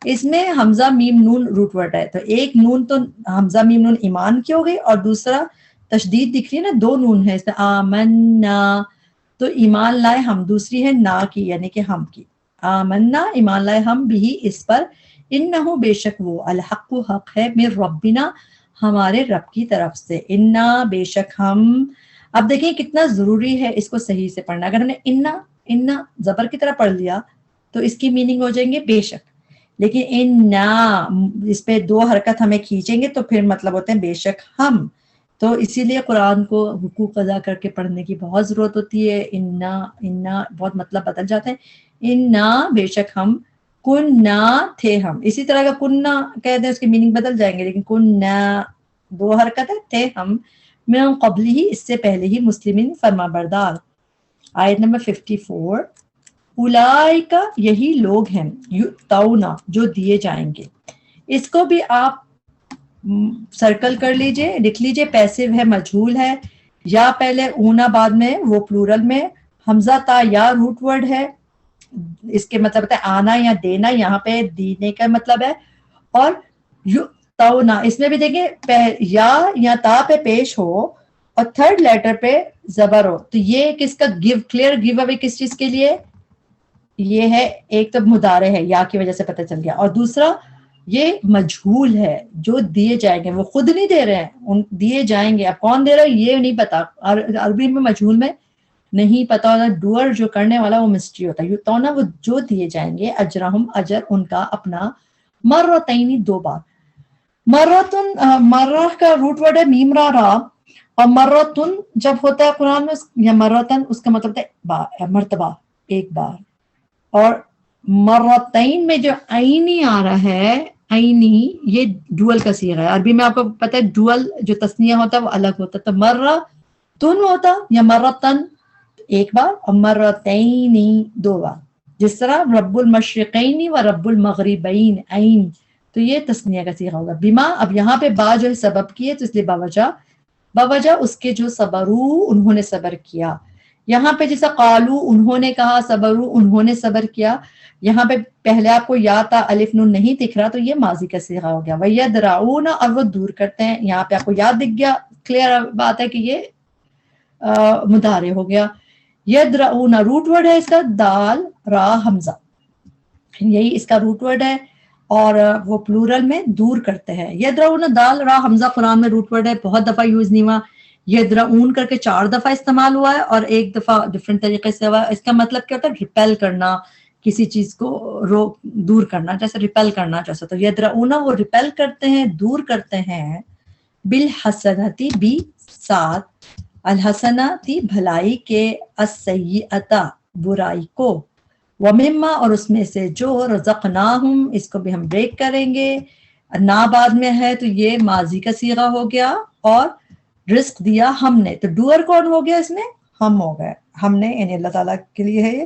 اس میں حمزہ میم نون روٹ ورڈ ہے، تو ایک نون تو حمزہ میم نون ایمان کی ہو گئی، اور دوسرا تشدید دکھ رہی ہے نا، دو نون ہے اس میں، آمنا تو ایمان لائے ہم. دوسری ہے نا کی، یعنی کہ ہم کی. آمنا ایمان لائے ہم بھی اس پر، انہو بے شک وہ، الحق حق ہے، من ربنا ہمارے رب کی طرف سے، انا بے شک ہم. اب دیکھیں کتنا ضروری ہے اس کو صحیح سے پڑھنا. اگر ہم نے انا زبر کی طرح پڑھ لیا تو اس کی میننگ ہو جائیں گے بے شک، لیکن انا اس پہ 2 حرکت ہمیں کھینچیں گے تو پھر مطلب ہوتے ہیں بے شک ہم. تو اسی لیے قرآن کو حقوق ادا کر کے پڑھنے کی بہت ضرورت ہوتی ہے. انا بہت مطلب بدل جاتے ہیں. انا بے شک ہم، کننا تھے ہم. اسی طرح کا کننا کہہ دیں اس کی میننگ بدل جائیں گے، لیکن کننا 2 حرکت ہے، تھے ہم من قبل ہی اس سے پہلے ہی مسلمین فرما بردار. آیت نمبر 54 اولئک یہی لوگ ہیں یؤتونا جو دیے جائیں گے. اس کو بھی آپ سرکل کر لیجئے، لکھ لیجئے. پیسو ہے، مجہول ہے، یا پہلے اونا بعد میں وہ پلورل میں، حمزہ تا یا روٹ ورڈ ہے. اس کے مطلب ہے آنا یا دینا، یہاں پہ دینے کا مطلب ہے. اور یؤتونا اس میں بھی دیکھیں یا تا پہ پیش ہو اور تھرڈ لیٹر پہ زبر ہو تو یہ کس کا کلیئر گیو اوے کس چیز کے لیے؟ یہ ہے ایک تو مضارع ہے، یا کی وجہ سے پتہ چل گیا، اور دوسرا یہ مجہول ہے جو دیے جائیں گے. وہ خود نہیں دے رہے ہیں، دیے جائیں گے. اب کون دے رہا ہے یہ نہیں پتا. عربی میں مجہول میں نہیں پتا ہوتا، ڈوئر جو کرنے والا وہ مسٹری ہوتا ہے. یؤتونا وہ جو دیے جائیں گے، اجرہم اجر ان کا اپنا، مرتین 2 بار. مرہ کا روٹ ورڈ ہے میم را را، اور مرتن جب ہوتا ہے قرآن میں یا مرتن اس کا مطلب ہے مرتبہ، ایک بار. اور مرتین میں جو عینی آ رہا ہے، عینی یہ ڈوئل کا صیغہ ہے. عربی میں آپ کو پتہ ہے ڈوئل جو تسنیہ ہوتا ہے وہ الگ ہوتا ہے. تو مرتن ہوتا یا مرتن ایک بار، اور مرتینی 2 بار. جس طرح رب المشرقین و رب المغربین عین، تو یہ تسنیہ کا صیغہ ہوگا. بما اب یہاں پہ با جو ہے سبب کی ہے تو اس لیے باوجہ اس کے جو صبرو انہوں نے صبر کیا. یہاں پہ جیسا قالو انہوں نے کہا، صبرو انہوں نے صبر کیا. یہاں پہ پہلے آپ کو یا تا الف نون نہیں دکھ رہا تو یہ ماضی کا صیغہ ہو گیا. وَيَدْرَعُونَ اور وہ دور کرتے ہیں. یہاں پہ آپ کو یاد دکھ گیا، کلیئر بات ہے کہ یہ مضارع ہو گیا. یدرعون روٹ ورڈ ہے اس کا دال را حمزہ، یہی اس کا روٹ ورڈ ہے، اور وہ پلورل میں دور کرتے ہیں. یدرعون دال را حمزہ قرآن میں روٹ ورڈ ہے، بہت دفعہ یوز نہیں ہوا. یدرعون کر کے 4 دفعہ استعمال ہوا ہے اور 1 دفعہ ڈفرینٹ طریقے سے ہوا ہے. اس کا مطلب کیا ہوتا ہے؟ ریپیل کرنا، کسی چیز کو دور کرنا، جیسے ریپیل کرنا جیسا. تو یدرعون وہ ریپیل کرتے ہیں، دور کرتے ہیں، بالحسنتی بھی ساتھ، الحسناتی بھلائی کے، السیئتا برائی کو، ومما اور اس میں سے جو، رزقناہم اس کو بھی ہم بریک کریں گے. نا بعد میں ہے تو یہ ماضی کا صیغہ ہو گیا، اور رزق دیا ہم نے، تو ڈوئر کون ہو گیا اس میں؟ ہم ہو گئے. ہم نے یعنی اللہ تعالیٰ کے لیے ہے یہ.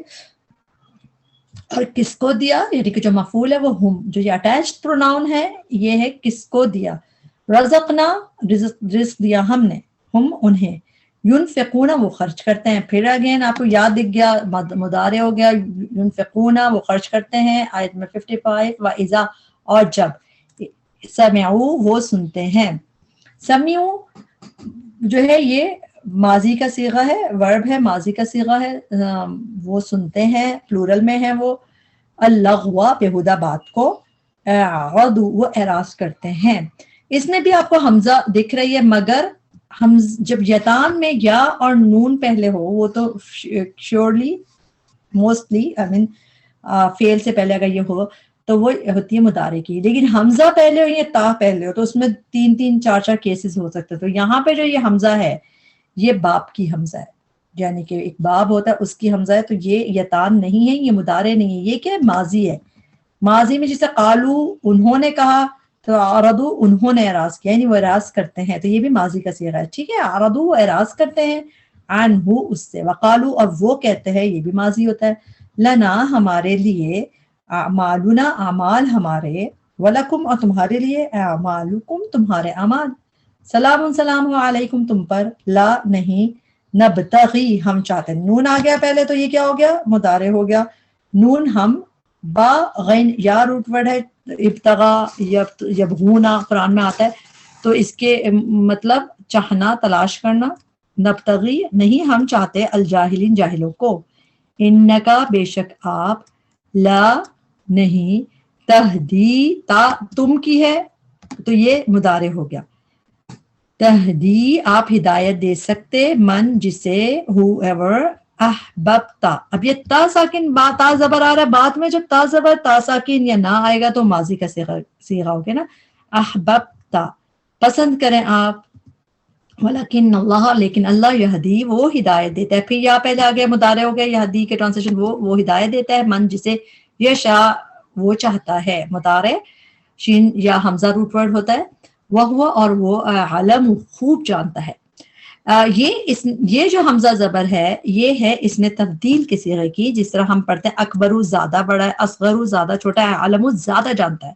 اور کس کو دیا؟ یعنی کہ جو مفعول ہے وہ ہم، جو یہ اٹیچڈ پروناؤن ہے یہ ہے کس کو دیا. رزقنا رزق دیا ہم نے، ہم انہیں. ينفقون وہ خرچ کرتے ہیں. پھر اگین آپ کو یاد دکھ گیا، مضارع ہو گیا. ينفقون وہ خرچ کرتے ہیں. آیت میں 55 وَإِذَا اور جب، سمعوا وہ سنتے ہیں. سمعوا جو ہے یہ ماضی کا صیغہ ہے، ورب ہے، ماضی کا صیغہ ہے. وہ سنتے ہیں، پلورل میں ہے وہ. اللغو بےہودہ بات کو، اعرضوا وہ اعراض کرتے ہیں. اس میں بھی آپ کو حمزہ دکھ رہی ہے، مگر ہم جب یتان میں یا اور نون پہلے ہو وہ تو شیورلی موسٹلی فیل سے پہلے اگر یہ ہو تو وہ ہوتی ہے مضارع کی. لیکن حمزہ پہلے ہو یا تا پہلے ہو تو اس میں 3 4 کیسز ہو سکتے. تو یہاں پہ جو یہ حمزہ ہے یہ باپ کی حمزہ ہے، یعنی کہ ایک باب ہوتا ہے اس کی حمزہ ہے. تو یہ یتان نہیں ہے، یہ مضارع نہیں ہے، یہ کیا ہے؟ ماضی ہے. ماضی میں جیسے قالو انہوں نے کہا تو اعرضوا انہوں نے اعراض کیا، یعنی وہ اعراض کرتے ہیں، تو یہ بھی ماضی کا صیغہ ہے. ٹھیک ہے، اعرضوا وہ اعراض کرتے ہیں، عنہ اس سے، وقالو اور وہ کہتے ہیں، یہ بھی ماضی ہوتا ہے. لنا ہمارے لیے، اعمالنا اعمال ہمارے، ولکم اور تمہارے لیے، اعمالکم تمہارے اعمال. سلام سلام علیکم تم پر، لا نہیں، نبتغی ہم چاہتے ہیں. نون آ گیا پہلے تو یہ کیا ہو گیا؟ مضارع ہو گیا. نون ہم، با غین یا روٹ ورڈ ہے، ابتغا یبغونا قرآن میں آتا ہے تو اس کے مطلب چاہنا، تلاش کرنا. نبتغی نہیں ہم چاہتے، الجاہلین جاہلوں کو. انکا بے شک آپ، لا نہیں، تہدی تا تم کی ہے تو یہ مضارع ہو گیا. تہدی آپ ہدایت دے سکتے من جسے whoever احببتا. اب یہ تا ساکن تا زبر آ رہا ہے بعد میں، جب تا زبر تا ساکن یا نہ آئے گا تو ماضی کا صیغہ ہوگا نا. احببتا پسند کریں آپ، ولیکن اللہ لیکن اللہ یہدی وہ ہدایت دیتا ہے. پھر یا پہلے آگے مضارع ہو گیا، یہدی کے ٹرانسلیشن وہ ہدایت دیتا ہے من جسے یشاء وہ چاہتا ہے. مضارع شین یا حمزہ روٹ ورڈ ہوتا ہے. وہ اور وہ علم خوب جانتا ہے. یہ جو حمزہ زبر ہے یہ ہے اس میں تبدیل کے صیغے کی، جس طرح ہم پڑھتے ہیں اکبرو زیادہ بڑا ہے، اصغرو زیادہ چھوٹا ہے، علم زیادہ جانتا ہے،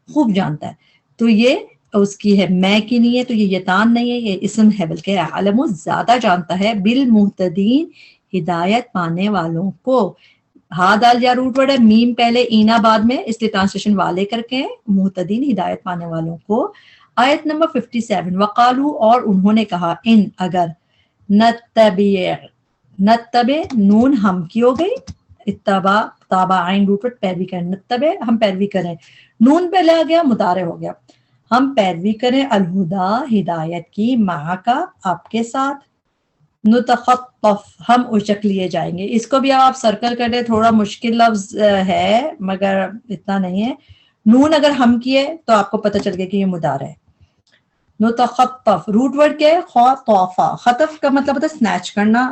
خوب جانتا ہے. تو یہ اس کی ہے، میں کی نہیں ہے، تو یہ یتان نہیں ہے، یہ اسم ہے، بلکہ علم زیادہ جانتا ہے بالمہتدین ہدایت پانے والوں کو. ہا دال یا روٹ ورڈ ہے، میم پہلے اینا بعد میں، اس لیے ٹرانسلیشن والے کر کے مہتدین ہدایت پانے والوں کو. آیت نمبر 57 وقالو اور انہوں نے کہا ان اگر نتبع نون ہم کی ہو گئی، اتبع تابع عین روٹ ورڈ پیروی کریں، نتبع ہم پیروی کریں، نون پہلے آ گیا مضارع ہو گیا، ہم پیروی کریں الہدا ہدایت کی، معاکا آپ کے ساتھ، نتخطف ہم اچک لیے جائیں گے. اس کو بھی آپ سرکل کر لیں، تھوڑا مشکل لفظ ہے مگر اتنا نہیں ہے. نون اگر ہم کیے تو آپ کو پتہ چل گیا کہ یہ مضارع ہے. نتخطف روٹ ورڈ کے خطافا، خطف کا مطلب ہوتا ہے سنیچ کرنا،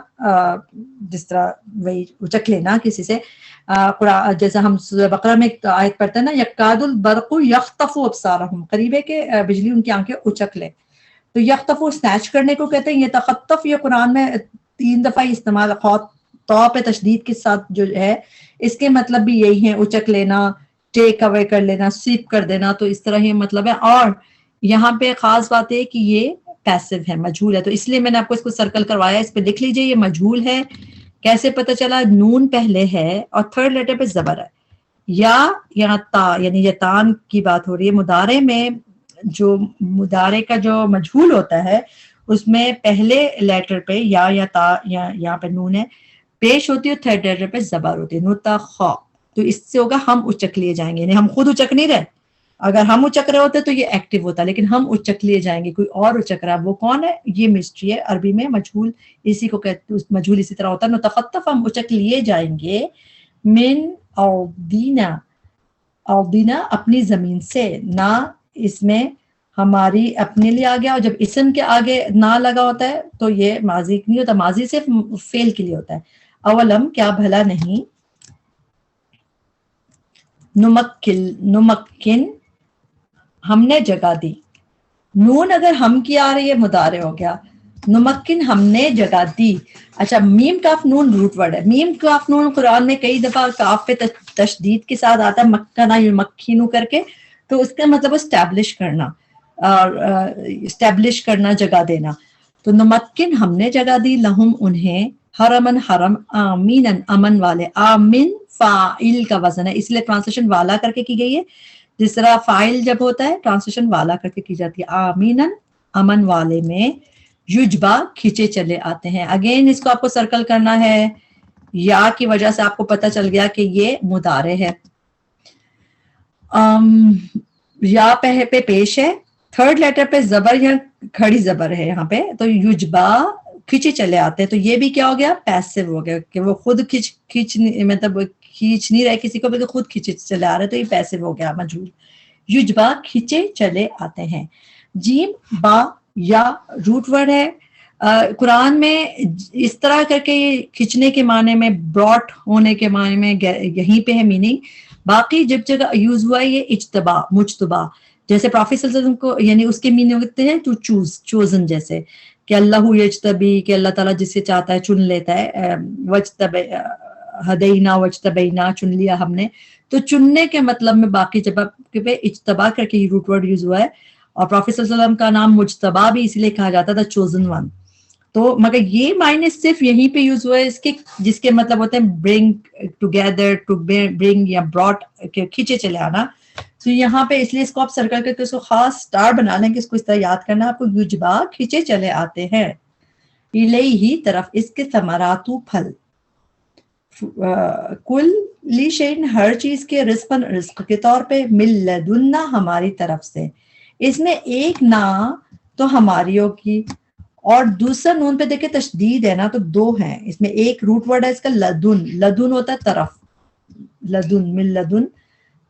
جس طرح وہی اچک لینا کسی سے. قرآن جیسے ہم سورہ بقرہ میں ایک آیت پڑھتے ہیں نا، یکاد البرق یخطف ابصارہم، قریب ہے کہ بجلی ان کی آنکھیں اچک لے. تو یخطف سنیچ کرنے کو کہتے ہیں. یہ تخطف یہ قرآن میں 3 دفعہ استعمال تو پہ تشدید کے ساتھ جو ہے، اس کے مطلب بھی یہی ہیں، اچک لینا، ٹیک اوے کر لینا، سویپ کر دینا. تو اس طرح یہ مطلب ہے. اور یہاں پہ خاص بات ہے کہ یہ پیسو ہے، مجہول ہے، تو اس لیے میں نے آپ کو اس کو سرکل کروایا. اس پہ لکھ لیجئے یہ مجہول ہے. کیسے پتہ چلا؟ نون پہلے ہے اور تھرڈ لیٹر پہ زبر ہے. یا یہاں تا یعنی یتان کی بات ہو رہی ہے. مضارع میں جو مضارع کا جو مجہول ہوتا ہے اس میں پہلے لیٹر پہ یا تا یا یہاں پہ نون ہے پیش ہوتی ہے، تھرڈ لیٹر پہ زبر ہوتی ہے. نتخا تو اس سے ہوگا ہم اچک لیے جائیں گے، یعنی ہم خود اچک نہیں رہے. اگر ہم اچک رہے ہوتے تو یہ ایکٹیو ہوتا، لیکن ہم اچک لیے جائیں گے، کوئی اور اچک رہا ہے. وہ کون ہے؟ یہ مسٹری ہے. عربی میں مجہول اسی کو کہتے، مجہول اسی طرح ہوتا ہے. نتخطف ہم اچک لیے جائیں گے، من اودینا اپنی زمین سے. نہ اس میں ہماری اپنے لیے آ گیا، اور جب اسم کے آگے نہ لگا ہوتا ہے تو یہ ماضی نہیں ہوتا، ماضی صرف فعل کے لیے ہوتا ہے. اولم کیا بھلا نہیں، نمکن ہم نے جگہ دی. نون اگر ہم کی آ رہی ہے مضارع ہو گیا، نمکن ہم نے جگہ دی. اچھا، میم کاف نون روٹ ورڈ ہے. میم کاف نون قرآن میں کئی دفعہ کاف پہ تشدید کے ساتھ آتا ہے، مکنا یمکینو کر کے. تو اس کا مطلب اسٹیبلش کرنا، اسٹیبلش کرنا، جگہ دینا. تو نمکن ہم نے جگہ دی، لہم انہیں، حرمن حرم، آمینن امن والے. آمین فاعل کا وزن ہے، اس لیے ٹرانسلیشن والا کر کے کی گئی ہے. جس طرح فاعل جب ہوتا ہے ٹرانسلیشن والا کر کے کی جاتی ہے. آمینن امن والے میں، یجبا کھینچے چلے آتے ہیں. اگین اس کو آپ کو سرکل کرنا ہے، یا کی وجہ سے آپ کو پتہ چل گیا کہ یہ مضارع ہے. یا پہ پیش ہے، تھرڈ لیٹر پہ زبر یا کھڑی زبر ہے یہاں پہ، تو یجبا کھینچے چلے آتے ہیں. تو یہ بھی کیا ہو گیا؟ پیسو ہو گیا، کہ وہ خود کھینچ مطلب کھینچ نہیں رہے کسی کو، بلکہ خود کھینچے چلے آ رہے، تو یہ پیسو ہو گیا، مجہول. یجبا کھینچے چلے آتے ہیں. جیم با یا روٹ ورڈ ہے. قرآن میں اس طرح کر کے کھینچنے کے معنی میں، براٹ ہونے کے معنی میں یہیں پہ ہے میننگ. باقی جب جگہ یوز ہوا ہے یہ اجتبا، مجتبا، جیسے پروفیٹ صلی اللہ علیہ وسلم کو، یعنی اس کے میننگ ہوتے ہیں ٹو چوز، چوزن، جیسے کہ اللہ یجتبی، کہ اللہ تعالیٰ جسے چاہتا ہے چن لیتا ہے. ہدینا وجتبینا، چن لیا ہم نے. تو چننے کے مطلب میں باقی جگہ پہ اجتبا کر کے روٹ ورڈ یوز ہوا ہے. اور پروفیٹ صلی اللہ علیہ وسلم کا نام مجتبا بھی اس لیے کہا جاتا تھا، چوزن ون. تو مگر یہ معنی صرف یہیں پہ یوز ہوا ہے اس کے، جس کے مطلب ہوتے ہیں برنگ ٹوگیدر، ٹو برنگ یا براٹ، کھینچے چلے آنا. تو یہاں پہ اس لیے اس کو آپ سرکل کر کے اس کو خاص سٹار بنا لیں کہ اس کو اس طرح یاد کرنا آپ کو. یجبا کھینچے چلے آتے ہیں، الیہ طرف اس کے، ثمراتو پھل، کل لی شین ہر چیز کے، رزقن رزق کے طور پہ، من لدنا ہماری طرف سے. اس میں ایک نا تو ہماریوں کی. اور دوسرا نون پہ دیکھیں تشدید ہے نا تو دو ہیں اس میں. ایک روٹ ورڈ ہے اس کا لدن. لدن ہوتا ہے طرف, لدن من لدن.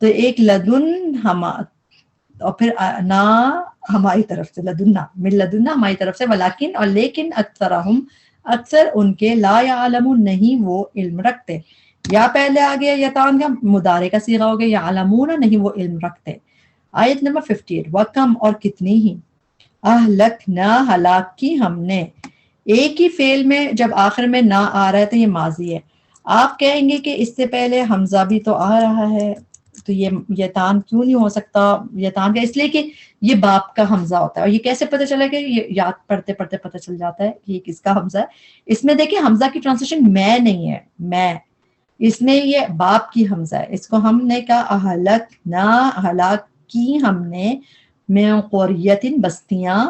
تو ایک لدن ہم, اور پھر نہ ہماری طرف سے, لدنا من لدنا ہماری طرف سے. ولیکن اور لیکن اکثرہم اکثر ان کے لا یعلمون نہیں وہ علم رکھتے. یا پہلے آ گیا یتان کا مضارع کا صیغہ ہو گیا, یعلمون نہیں وہ علم رکھتے. آیت نمبر 58. وکم اور کتنی ہی, اہلکنا ہلاک کی ہم نے. ایک ہی فعل میں جب آخر میں نہ آ رہا ہے تو یہ ماضی ہے. آپ کہیں گے کہ اس سے پہلے حمزہ بھی تو آ رہا ہے, تو یہ یتان کیوں نہیں ہو سکتا یتان کا؟ اس لیے کہ یہ باپ کا حمزہ ہوتا ہے. اور یہ کیسے پتہ چلے گا؟ یہ یاد پڑھتے پڑھتے پتہ چل جاتا ہے کہ یہ کس کا حمزہ ہے. اس میں دیکھیں حمزہ کی ٹرانسلیشن میں نہیں ہے, میں, اس میں یہ باپ کی حمزہ ہے. اس کو ہم نے کہا اہلک نہ ہلاک کی ہم نے, من قریۃ بستیاں,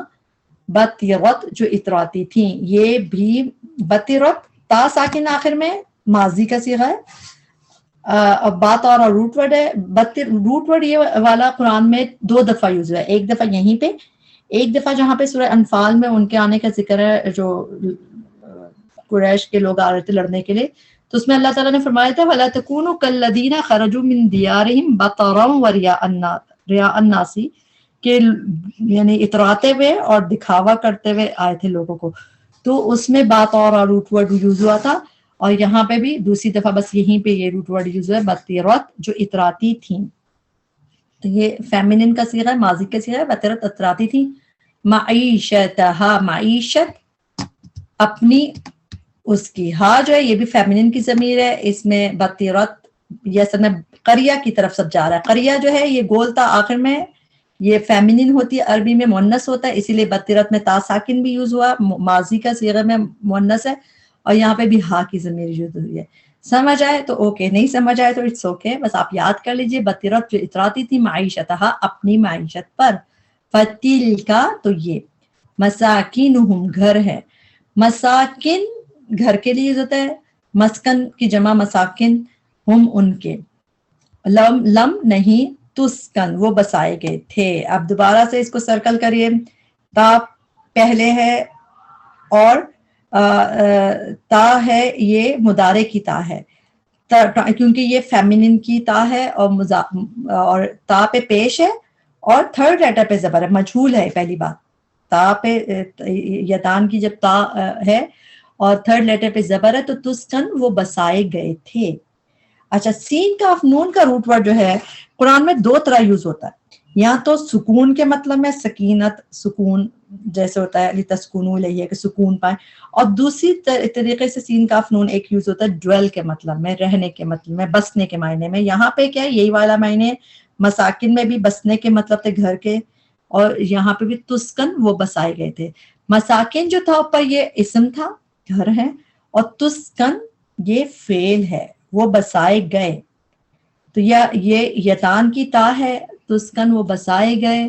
بطرت جو اتراتی تھیں. یہ بھی بطرت تا ساکن آخر میں ماضی کا صیغہ ہے. بات اور روٹ ورڈ ہے. روٹ ورڈ یہ والا قرآن میں 2 دفعہ یوز ہوا ہے. ایک دفعہ یہیں پہ, ایک دفعہ جہاں پہ سورہ انفال میں ان کے آنے کا ذکر ہے, جو قریش کے لوگ آ رہے تھے لڑنے کے لیے, تو اس میں اللہ تعالیٰ نے فرمایا تھا وَلَا تَكُونُوا كَالَّذِينَ خَرَجُوا مِن دِيَارِهِمْ بَطَرًا وَرِيَاءَ النَّاسِ, کہ یعنی اتراتے ہوئے اور دکھاوا کرتے ہوئے آئے تھے لوگوں کو. تو اس میں بات اور روٹ ورڈ یوز ہوا تھا. اور یہاں پہ بھی دوسری دفعہ بس یہیں پہ یہ روٹ ورڈ یوز ہوا ہے, بطیرت جو اتراتی تھیں. تو یہ فیمینن کا صیغہ ہے, ماضی کا صیغہ ہے. بطیرت اتراتی تھیں. معیشتہا, معیشت اپنی اس کی. ہاں جو ہے یہ بھی فیمینن کی ضمیر ہے. اس میں بطیرت یہ اصل میں قریہ کی طرف سب جا رہا ہے. قریہ جو ہے یہ گول تا آخر میں, یہ فیمینن ہوتی ہے, عربی میں مؤنث ہوتا ہے, اسی لیے بطیرت میں تا ساکن بھی یوز ہوا, ماضی کا صیغہ میں مؤنث ہے. اور یہاں پہ بھی ہا کی ضمیر یوز ہوئی ہے. سمجھ آئے تو اوکے, نہیں سمجھ آئے تو اٹس اوکے. بس آپ یاد کر لیجئے بطیرت جو اتراتی تھی معیشتہا اپنی معیشت پر. فتیل کا تو یہ مساکینہم گھر ہے. مساکن گھر کے لیے ہوتا ہے, مسکن کی جمع مساکن, ہم ان کے. لم نہیں, تسکن وہ بسائے گئے تھے. اب دوبارہ سے اس کو سرکل کریے. تا پہلے ہے اور تا ہے یہ مضارع کی تا ہے, کیونکہ یہ فیمینن کی تا ہے اور تا پہ پیش ہے اور تھرڈ لیٹر پہ زبر ہے, مجھول ہے پہلی بات. تا پہ یتان کی جب تا ہے اور تھرڈ لیٹر پہ زبر ہے تو تسکن وہ بسائے گئے تھے. اچھا, سین کاف نون کا روٹ ورڈ جو ہے قرآن میں 2 طرح یوز ہوتا ہے. یا تو سکون کے مطلب میں, سکینت سکون جیسے ہوتا ہے لتسکنوا الیہ کہ سکون پائیں, اور دوسری طریقے سے سین کاف نون ایک یوز ہوتا ہے ڈویل کے مطلب میں, رہنے کے مطلب میں, بسنے کے معنی میں. یہاں پہ کیا ہے یہی والا معنی, مساکن میں بھی بسنے کے مطلب تھے گھر کے, اور یہاں پہ بھی تسکن وہ بسائے گئے تھے. مساکن جو تھا اوپر یہ اسم تھا, گھر ہے, اور تسکن یہ فعل ہے, وہ بسائے گئے. تو یہ یتان کی تا ہے, تسکن وہ بسائے گئے.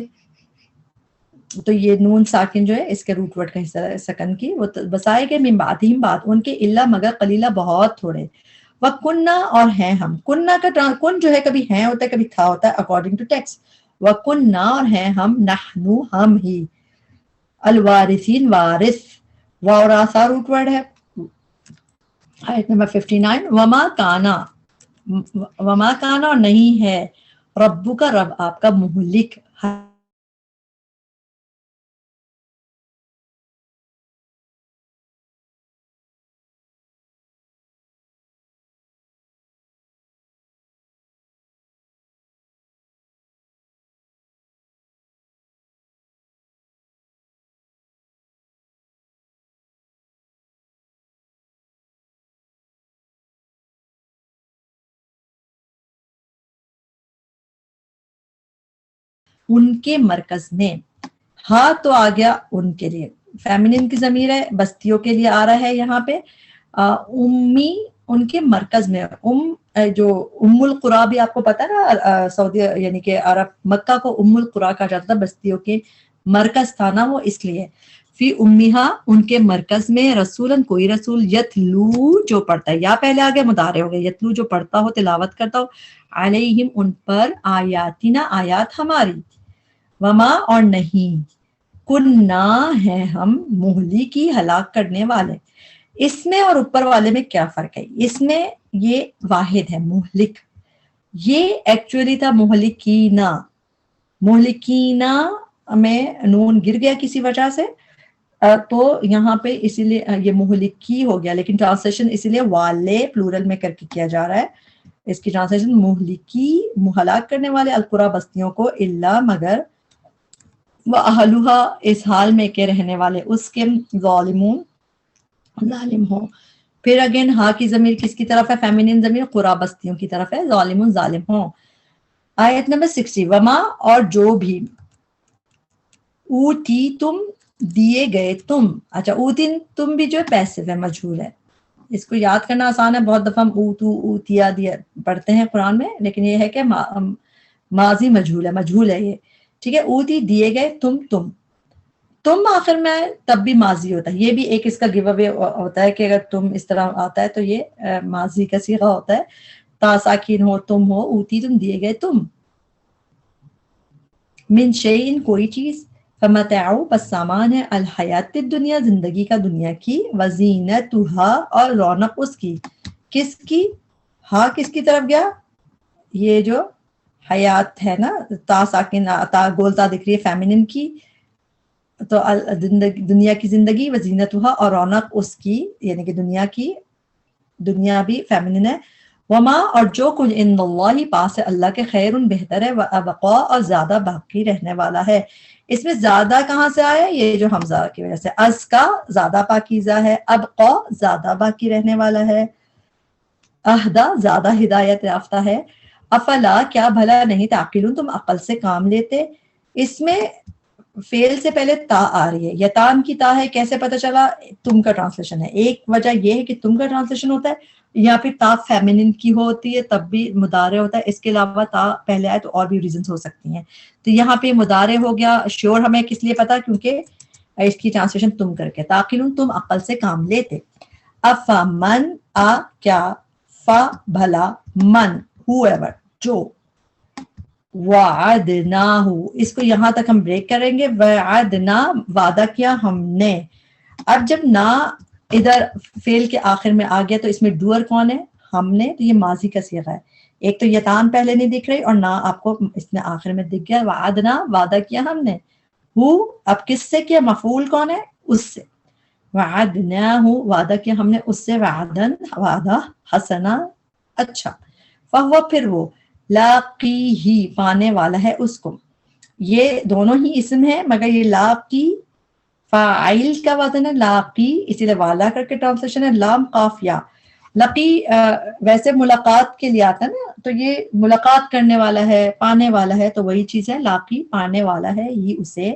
تو یہ نون ساکن جو ہے اس کے روٹ ورڈ کا حصہ ہے سکن کی, وہ بسائے گئے من بعدہم بعد ان کے, الا مگر قلیلہ بہت تھوڑے. وَكُنَّا اور ہیں ہم. کنّا کا کن جو ہے کبھی ہیں ہوتا ہے کبھی تھا ہوتا ہے اکارڈنگ ٹو ٹیکسٹ. وَكُنَّا اور ہیں ہم, نحنو ہم ہی, الوارثین وارث. وارثہ روٹ ورڈ ہے. آیت نمبر 59. وما کانا, وما کانا اور نہیں ہے, ربو کا رب آپ کا, مہلک ان کے مرکز میں. ہاں تو آ گیا ان کے لیے, فیمینن کی ضمیر ہے, بستیوں کے لیے آ رہا ہے یہاں پہ. امی ان کے مرکز میں, جو ام القریٰ بھی آپ کو پتا نا, سعودی یعنی کہ عرب مکہ کو ام القریٰ کہا جاتا تھا, بستیوں کے مرکز تھا نا وہ, اس لیے. فی امیہا ان کے مرکز میں, رسولن کوئی رسول, یتلو جو پڑھتا ہے, یا پہلے آگے مضارع ہو گیا, یتلو جو پڑھتا ہو تلاوت کرتا ہو, علیہم ان پر, آیاتنا آیات ہماری. وما اور نہیں, کننا ہے ہم مہلکی ہلاک کرنے والے. اس میں اور اوپر والے میں کیا فرق ہے؟ اس میں یہ واحد ہے مہلک، یہ ایکچولی تھا مہلکینا. مہلکینا میں نون گر گیا کسی وجہ سے تو یہاں پہ اسی لیے یہ مہلکی ہو گیا، لیکن ٹرانسلیشن اسی لیے والے پلورل میں کر کے کیا جا رہا ہے. اس کی ٹرانسلیشن مہلکی ہلاک کرنے والے القرى بستیوں کو، الا مگر، وَأَهْلُهَا اس حال میں کہ رہنے والے اس کے ظالمون ظالم ہوں. پھر اگین ہاں کی ضمیر کس کی طرف ہے؟ فیمینن ضمیر قرى بستیوں کی طرف ہے، ظالمون ظالم ہوں. آیت نمبر 60 وما اور جو بھی اوتی تم دیے گئے تم. اچھا اوتی تم بھی جو ہے پیسو ہے، مجہول ہے، اس کو یاد کرنا آسان ہے. بہت دفعہ ہم اوتو اوتیا دیا پڑھتے ہیں قرآن میں، لیکن یہ ہے کہ ماضی مجہول ہے یہ. ٹھیک ہے، اوتی دیے گئے تم آخر میں تب بھی ماضی ہوتا ہے. یہ بھی ایک اس کا گیو اوے ہوتا ہے کہ اگر تم اس طرح آتا ہے تو یہ ماضی کا صیغہ ہوتا ہے. تا ساکین ہو، تم ہو، اوتی تم دیے گئے تم. من شیئن کوئی چیز، فمتعو بس سامان ہے، الحیات الدنیا زندگی کا دنیا کی، وزینتھا اور رونق اس کی. کس کی؟ ہاں کس کی طرف گیا؟ یہ جو حیات ہے نا، تا ساکن تا گولتا دکھ رہی ہے فیمینن کی، تو دنیا کی زندگی، وزینتھا اور رونق اس کی، یعنی کہ دنیا کی، دنیا بھی فیمینن ہے. وما اور جو کچھ ان اللہ پاس ہے اللہ کے، خیر بہتر ہے، وابقا اور زیادہ باقی رہنے والا ہے. اس میں زیادہ کہاں سے آیا؟ یہ جو حمزہ کی وجہ سے. از کا زیادہ پاکیزہ ہے، ابقا زیادہ باقی رہنے والا ہے، اہدا زیادہ ہدایت یافتہ ہے. افلا کیا بھلا نہیں، تعقلون تم عقل سے کام لیتے. اس میں فعل سے پہلے تا آ رہی ہے، یتام کی تا ہے. کیسے پتہ چلا؟ تم کا ٹرانسلیشن ہے. ایک وجہ یہ ہے کہ تم کا ٹرانسلیشن ہوتا ہے، یا پھر تا فیمینن کی ہوتی ہے تب بھی مضارع ہوتا ہے. اس کے علاوہ تا پہلے آئے تو اور بھی ریزنز ہو سکتی ہیں. تو یہاں پہ مضارع ہو گیا. شیور ہمیں کس لیے پتا؟ کیونکہ اس کی ٹرانسلیشن تم کر کے، تاقلون تم عقل سے کام لیتے. افا من آ کیا، فا بھلا، من whoever جو، وعدناہ اس کو یہاں تک ہم بریک کریں گے. وعدنا وعدہ کیا ہم نے. اب جب نہ ادھر فعل کے آخر میں آ گیا تو اس میں ڈوئر کون ہے؟ ہم نے. تو یہ ماضی کا صیغہ ہے. ایک تو یتان پہلے نہیں دکھ رہی اور نہ آپ کو اس میں آخر میں دکھ گیا. وعدنا وعدہ کیا ہم نے. ہو اب کس سے کیا؟ مفعول کون ہے؟ اس سے. وعدناہ وعدہ کیا ہم نے اس سے، وعدن وعدہ، حسنا اچھا. فہو پھر وہ، لاقیہ پانے والا ہے اس کو. یہ دونوں ہی اسم ہے مگر یہ لاقی فاعل کا وزن ہے لاقی، اسی لیے والا کر کے ٹرانسلیشن ہے. لام قافیہ لقی ویسے ملاقات کے لیے آتا ہے نا، تو یہ ملاقات کرنے والا ہے، پانے والا ہے، تو وہی چیز ہے لاقی پانے والا ہے ہی اسے.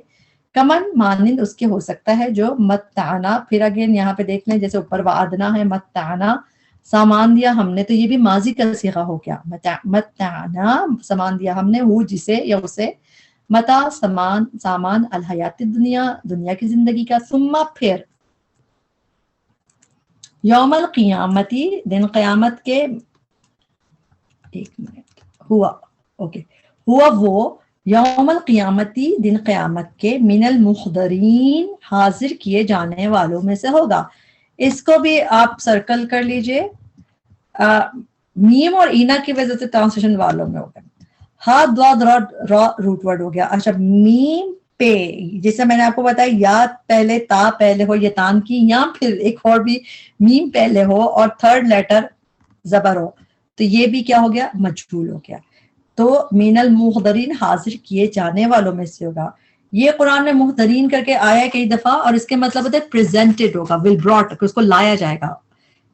کمن مانند اس کے ہو سکتا ہے جو متعنا. پھر اگین یہاں پہ دیکھ لیں جیسے اوپر وعدنا ہے، متعنا سامان دیا ہم نے، تو یہ بھی ماضی کا صیغہ ہو گیا. متعنا سامان دیا ہم نے، وہ جسے یا اسے، متا سامان، الحیات دنیا دنیا کی زندگی کا، ثم پھر، یوم القیامتی دن قیامت کے، ایک منٹ، ہوا اوکے، ہوا وہ یوم القیامتی دن قیامت کے، من المحضرین حاضر کیے جانے والوں میں سے ہوگا. اس کو بھی آپ سرکل کر لیجئے. میم اور اینا کی وجہ سے ٹرانسلیشن والوں میں ہوگا. ہا دواد را روٹ ورڈ ہو گیا. اچھا میم پہ، جیسے میں نے آپ کو بتایا یا پہلے تا پہلے ہو یتان کی، یا پھر ایک اور بھی میم پہلے ہو اور تھرڈ لیٹر زبر ہو، تو یہ بھی کیا ہو گیا؟ مجھول ہو گیا. تو مین المحضرین حاضر کیے جانے والوں میں سے ہوگا. یہ قرآن میں محضرین کر کے آیا ہے کئی دفعہ، اور اس کے مطلب ہوتا ہے پریزنٹڈ ہوگا، ول براٹ، اس کو لایا جائے گا،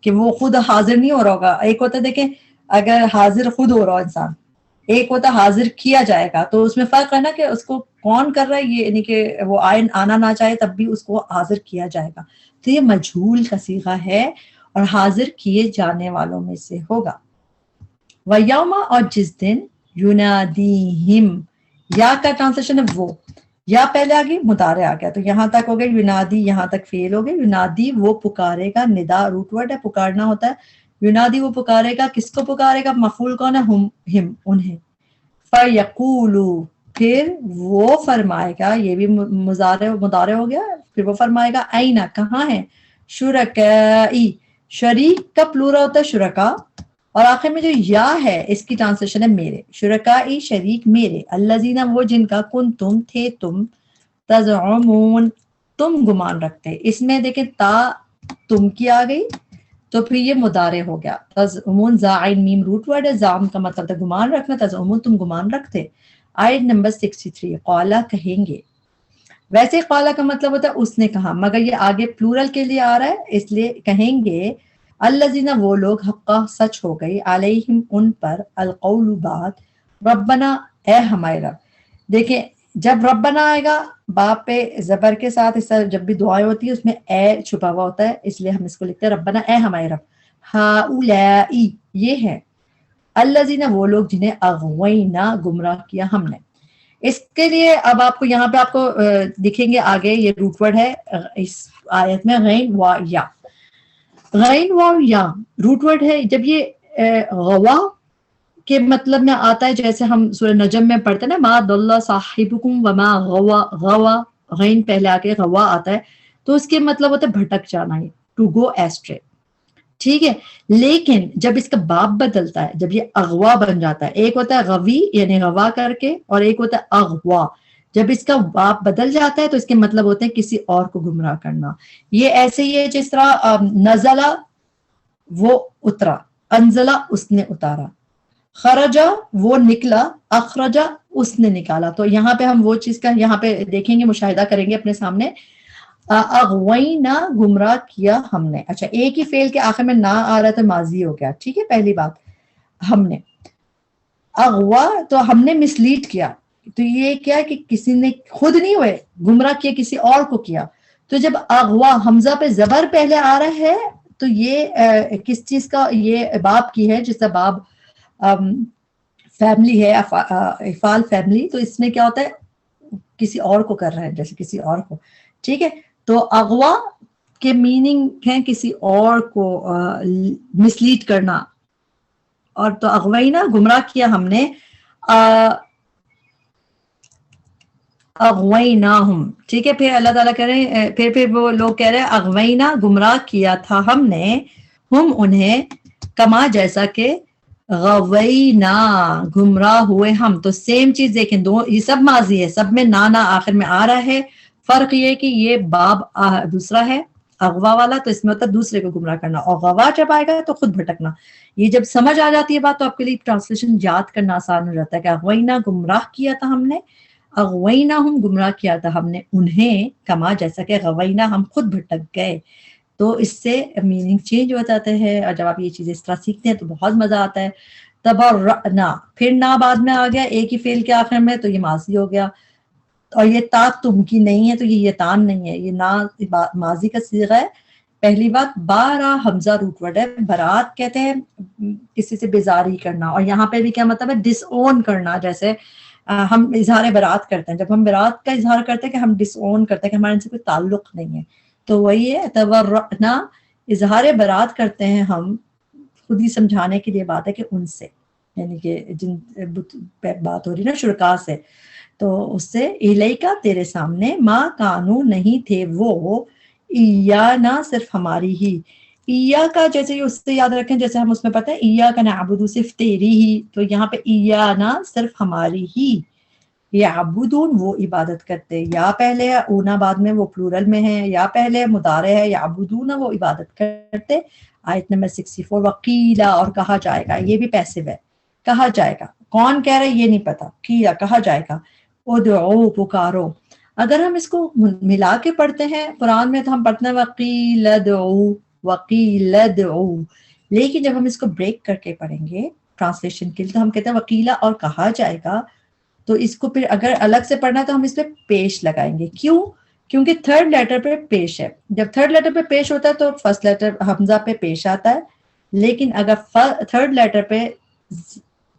کہ وہ خود حاضر نہیں ہو رہا ہوگا. ایک ہوتا ہے دیکھیں اگر حاضر خود ہو رہا انسان، ایک ہوتا حاضر کیا جائے گا، تو اس میں فرق ہے نا کہ اس کو کون کر رہا ہے، یہ یعنی کہ وہ آنا نہ چاہے تب بھی اس کو حاضر کیا جائے گا. تو یہ مجہول کا صیغہ ہے اور حاضر کیے جانے والوں میں سے ہوگا. وَيَوْمَ اور جس دن، یونادیہم یا کا ٹرانسلیشن ہے وہ، یا پہلے آگے مضارع آ گیا تو یہاں تک ہو گیا یونادی، یہاں تک فعل ہو گیا. یونادی وہ پکارے گا، ندا روٹ ورڈ ہے، پکارنا ہوتا ہے. یونادی وہ پکارے گا، کس کو پکارے گا؟ مفعول کون ہے؟ ہم انہیں. فَيَقُولُ پھر وہ فرمائے گا، یہ بھی مضارع ہو گیا، پھر وہ فرمائے گا اینا کہاں ہے، شرکائی، شریک کا پلورا ہوتا ہے شرکا، اور آخر میں جو یا ہے اس کی ٹرانسلیشن ہے میرے، شرکائی شریک میرے، الذین وہ جن کا کن تم تھے تم، تزعمون تم گمان رکھتے، اس میں دیکھیں تا تم کی آ گئی تو پھر یہ مضارع ہو گیا، تزعمون زائن میم روٹ ورڈ ہے، زعم کا مطلب ہے گمان رکھنا، تزعمون تم گمان رکھتے۔ آیت نمبر 63 قالا کہیں گے، ویسے قالا کا مطلب ہوتا ہے اس نے کہا، مگر یہ آگے پلورل کے لیے آ رہا ہے اس لیے کہیں گے، الذین وہ لوگ حقا سچ ہو گئی، علیہم ان پر، القول بات، ربنا اے ہمارے رب۔ دیکھیں جب ربنا آئے گا باپ پہ زبر کے ساتھ، اس طرح جب بھی دعائیں ہوتی ہے اس میں اے چھپا ہوا ہوتا ہے، اس لیے ہم اس کو لکھتے ہیں ربنا اے ہمارے رب، ہؤلائی یہ ہے، الذین وہ لوگ جنہیں اغوینا گمراہ کیا ہم نے۔ اس کے لیے اب آپ کو یہاں پہ آپ کو دکھیں گے آگے یہ روٹ ورڈ ہے اس آیت میں غین وا یا، غین وا یا روٹ ورڈ ہے، جب یہ غوا کے مطلب میں آتا ہے جیسے ہم سورہ نجم میں پڑھتے ہیں نا ما ضل صاحبکم وما غوا، غوا غین پہلے آ کے غوا آتا ہے تو اس کے مطلب ہوتا ہے بھٹک جانا، ٹو گو ایسٹرے، ٹھیک ہے۔ لیکن جب اس کا باب بدلتا ہے، جب یہ اغوا بن جاتا ہے، ایک ہوتا ہے غوی یعنی غوا کر کے، اور ایک ہوتا ہے اغوا، جب اس کا باب بدل جاتا ہے تو اس کے مطلب ہوتے ہیں کسی اور کو گمراہ کرنا۔ یہ ایسے ہی ہے جس طرح نزلہ وہ اترا، انزلہ اس نے اتارا، خرجہ وہ نکلا، اخرجہ اس نے نکالا۔ تو یہاں پہ ہم وہ چیز کا یہاں پہ دیکھیں گے، مشاہدہ کریں گے اپنے سامنے، اغوینا گمراہ کیا ہم نے۔ اچھا ایک ہی فعل کے آخر میں نہ آ رہا تو ماضی ہو گیا، ٹھیک ہے، پہلی بات ہم نے اغوا تو ہم نے مسلیڈ کیا، تو یہ کیا کہ کسی نے خود نہیں ہوئے گمراہ کیا، کسی اور کو کیا۔ تو جب اغوا حمزہ پہ زبر پہلے آ رہا ہے تو یہ کس چیز کا، یہ باب کی ہے، جس کا باب فیملی ہے، افعال فیملی، تو اس میں کیا ہوتا ہے کسی اور کو کر رہا ہے، جیسے کسی اور کو، ٹھیک ہے۔ تو اغوا کے میننگ ہے کسی اور کو مسلیڈ کرنا، اور تو اغوینا گمراہ کیا ہم نے، اغویناہم، ٹھیک ہے۔ پھر اللہ تعالیٰ کہہ رہے ہیں، پھر وہ لوگ کہہ رہے ہیں اغوینا گمراہ کیا تھا ہم نے، ہم انہیں، کما جیسا کہ، غوینا گمراہ ہوئے ہم۔ تو سیم چیز دیکھیں، دو یہ سب ماضی ہے، سب میں نانا آخر میں آ رہا ہے، فرق یہ کہ یہ باب دوسرا ہے اغوا والا، تو اس میں ہوتا ہے دوسرے کو گمراہ کرنا، اور غوا جب آئے گا تو خود بھٹکنا۔ یہ جب سمجھ آ جاتی ہے بات تو آپ کے لیے ٹرانسلیشن یاد کرنا آسان ہو جاتا ہے کہ اغوینا گمراہ کیا تھا ہم نے، اغوینا ہم گمراہ کیا تھا ہم نے انہیں، کما جیسا کہ غوینا ہم خود بھٹک گئے۔ تو اس سے میننگ چینج ہو جاتا ہے، اور جب آپ یہ چیزیں اس طرح سیکھتے ہیں تو بہت مزہ آتا ہے۔ تبرأنا، پھر نہ بعد میں آ گیا ایک ہی فعل کے آخر میں، تو یہ ماضی ہو گیا، اور یہ تا تم کی نہیں ہے تو یہ تان نہیں ہے، یہ نہ ماضی کا صیغہ ہے۔ پہلی بات بارا حمزہ روٹ ورڈ ہے، برات کہتے ہیں کسی سے بیزاری کرنا، اور یہاں پہ بھی کیا مطلب ہے ڈس اون کرنا، جیسے ہم اظہار برات کرتے ہیں، جب ہم برات کا اظہار کرتے ہیں کہ ہم ڈس اون کرتے ہیں کہ ہمارے ان سے کوئی تعلق نہیں ہے، تو وہی ہے تبرأنا، اظہار برات کرتے ہیں ہم، خود ہی سمجھانے کے لیے بات ہے کہ ان سے، یعنی کہ جن بات ہو رہی نا شرکا سے، تو اس سے الیکا تیرے سامنے، ما کانو نہیں تھے وہ، ایانا صرف ہماری ہی، ایا کا جیسے اس سے یاد رکھیں جیسے ہم اس میں پتہ ہے ایا کا نعبدو صرف تیری ہی، تو یہاں پہ ایانا صرف ہماری ہی، یعبدون وہ عبادت کرتے، یا پہلے ہے اونا بعد میں وہ پلورل میں ہے، یا پہلے مضارع ہے یعبدون وہ عبادت کرتے۔ آیت نمبر 64 وقیلا اور کہا جائے گا، یہ بھی پیسو ہے، کہا جائے گا، کون کہہ رہے یہ نہیں پتا، کیا کہا جائے گا، ادعو پکارو۔ اگر ہم اس کو ملا کے پڑھتے ہیں قرآن میں تو ہم پڑھتے ہیں وقیل ادعو، وقیل ادعو، لیکن جب ہم اس کو بریک کر کے پڑھیں گے ٹرانسلیشن کے لیے تو ہم کہتے ہیں وقیلا اور کہا جائے گا، تو اس کو پھر اگر الگ سے پڑھنا ہے تو ہم اس پہ پیش لگائیں گے، کیوں؟ کیونکہ تھرڈ لیٹر پہ پیش ہے، جب تھرڈ لیٹر پہ پیش ہوتا ہے تو فرسٹ لیٹر حمزہ پہ پیش آتا ہے، لیکن اگر تھرڈ لیٹر پہ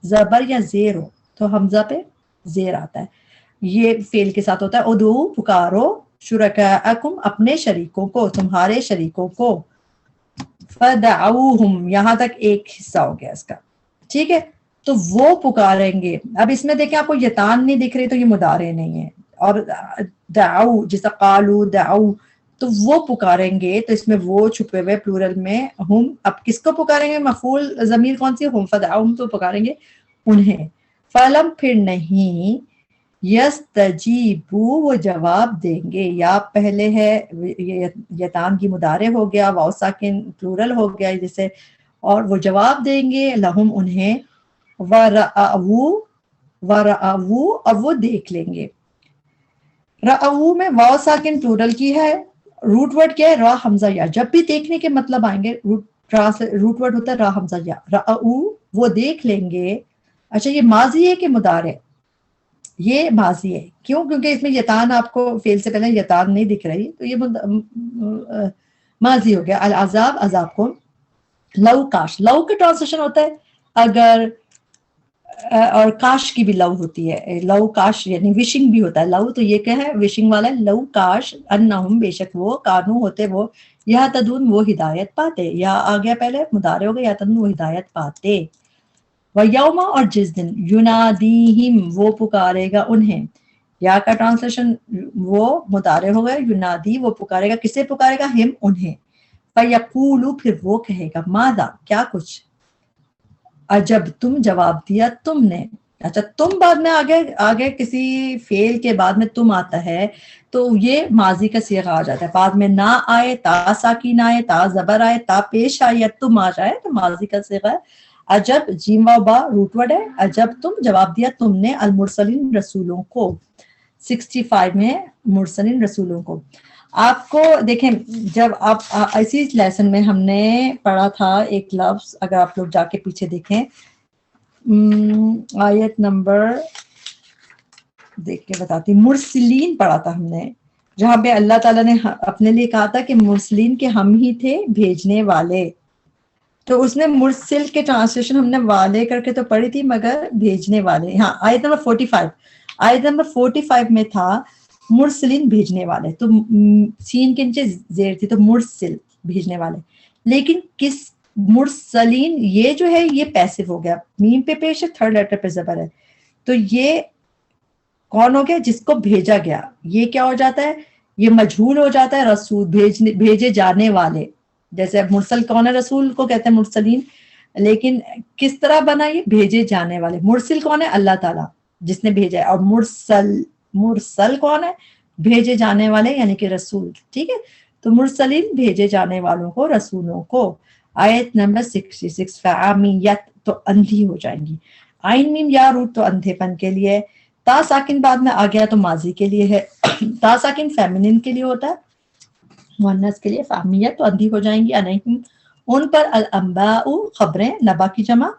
زبر یا زیر ہو تو حمزہ پہ زیر آتا ہے، یہ فعل کے ساتھ ہوتا ہے، ادعو پکارو، شرکاءکم اپنے شریکوں کو، تمہارے شریکوں کو، فدعوہم یہاں تک ایک حصہ ہو گیا اس کا، ٹھیک ہے۔ تو وہ پکاریں گے. اب اس میں دیکھیں آپ کو یتان نہیں دکھ رہی تو یہ مضارع نہیں ہے. اور دعو جیسا قالو دعو تو وہ پکاریں گے, تو اس میں وہ چھپے ہوئے پلورل میں ہم. اب کس کو پکاریں گے؟ مفعول ضمیر کون سی؟ ہم. فدعوہم تو پکاریں گے انہیں. فلم پھر نہیں یستجیبو وہ جواب دیں گے. یا پہلے ہے یتان کی مضارع ہو گیا, واو ساکن پلورل ہو گیا جیسے, اور وہ جواب دیں گے لہم انہیں. ورعو اور وہ دیکھ لیں گے. رعو میں واو ساکن پلورل کی ہے. روٹ ورڈ کیا ہے؟ را حمزہ یا. جب بھی دیکھنے کے مطلب آئیں گے روٹ ورڈ ہوتا ہے را حمزہ یا. رعو وہ دیکھ لیں گے. اچھا یہ ماضی ہے کہ مضارع؟ یہ ماضی ہے. کیوں؟ کیونکہ اس میں یتان آپ کو فعل سے پہلے یتان نہیں دکھ رہی, تو یہ ماضی ہو گیا. العذاب عذاب کو. لو کاش, لو کا ٹرانسلیشن ہوتا ہے اگر, اور کاش کی بھی لو ہوتی ہے. لو کاش یعنی وشنگ بھی ہوتا ہے. لو تو یہ کیا ہے؟ وشنگ والا ہے. لو کاش انہم بے شک وہ, کانو ہوتے وہ, یا تدون وہ ہدایت پاتے. یا آ گیا پہلے مضارع ہو گیا, یا تدون وہ ہدایت پاتے. وَيَوْمَ اور جس دن, ینادیہم وہ پکارے گا انہیں. یا کا ٹرانسلیشن وہ مضارع ہو گیا, ینادی وہ پکارے گا. کسے پکارے گا؟ ہم انہیں. فَيَقُولُ پھر وہ کہے گا, ماذا کیا کچھ, عجب تم جواب دیا تم نے. اچھا تم بعد میں آگے کسی فعل کے بعد میں تم آتا ہے تو یہ ماضی کا صیغہ آ جاتا ہے. بعد میں نہ آئے, تا ساکین آئے, تا زبر آئے, تا پیش آئے, یا تم آ جائے تو ماضی کا صیغہ ہے. عجب جیم و با روٹ ورڈ ہے. عجب تم جواب دیا تم نے المرسلین رسولوں کو. 65 میں مرسلین رسولوں کو. آپ کو دیکھیں جب آپ اسی لیسن میں ہم نے پڑھا تھا ایک لفظ, اگر آپ لوگ جا کے پیچھے دیکھیں آیت نمبر دیکھ کے بتاتی, مرسلین پڑھا تھا ہم نے, جہاں پہ اللہ تعالیٰ نے اپنے لیے کہا تھا کہ مرسلین کے ہم ہی تھے بھیجنے والے. تو اس نے مرسل کے ٹرانسلیشن ہم نے والے کر کے تو پڑھی تھی, مگر بھیجنے والے. ہاں آیت نمبر 45, آیت نمبر 45 میں تھا مرسلین بھیجنے والے, تو سین کے نیچے زیر تھی تو مرسل بھیجنے والے. لیکن کس مرسلین یہ جو ہے یہ پیسو ہو گیا, میم پہ پیش ہے, تھرڈ لیٹر پہ زبر ہے, تو یہ کون ہو گیا؟ جس کو بھیجا گیا. یہ کیا ہو جاتا ہے؟ یہ مجہول ہو جاتا ہے. رسول بھیجے جانے والے, جیسے اب مرسل کون ہے؟ رسول کو کہتے ہیں مرسلین, لیکن کس طرح بنا یہ؟ بھیجے جانے والے. مرسل کون ہے؟ اللہ تعالیٰ جس نے بھیجا ہے. اور مرسل کون ہے؟ بھیجے جانے والے یعنی کہ رسول. ٹھیک ہے, تو مرسلین بھیجے جانے والوں کو, رسولوں کو. آیت نمبر 66 فعامیت تو اندھی ہو جائیں گی. عین میم یا روٹ تو اندھے پن کے لیے. تا ساکن بعد میں آ گیا تو ماضی کے لیے ہے. تا ساکن فیمنن کے لیے ہوتا ہے, مؤنث کے لیے. فہمیت تو اندھی ہو جائیں گی. علیہم ان پر, الانباء خبریں, نبا کی جمع,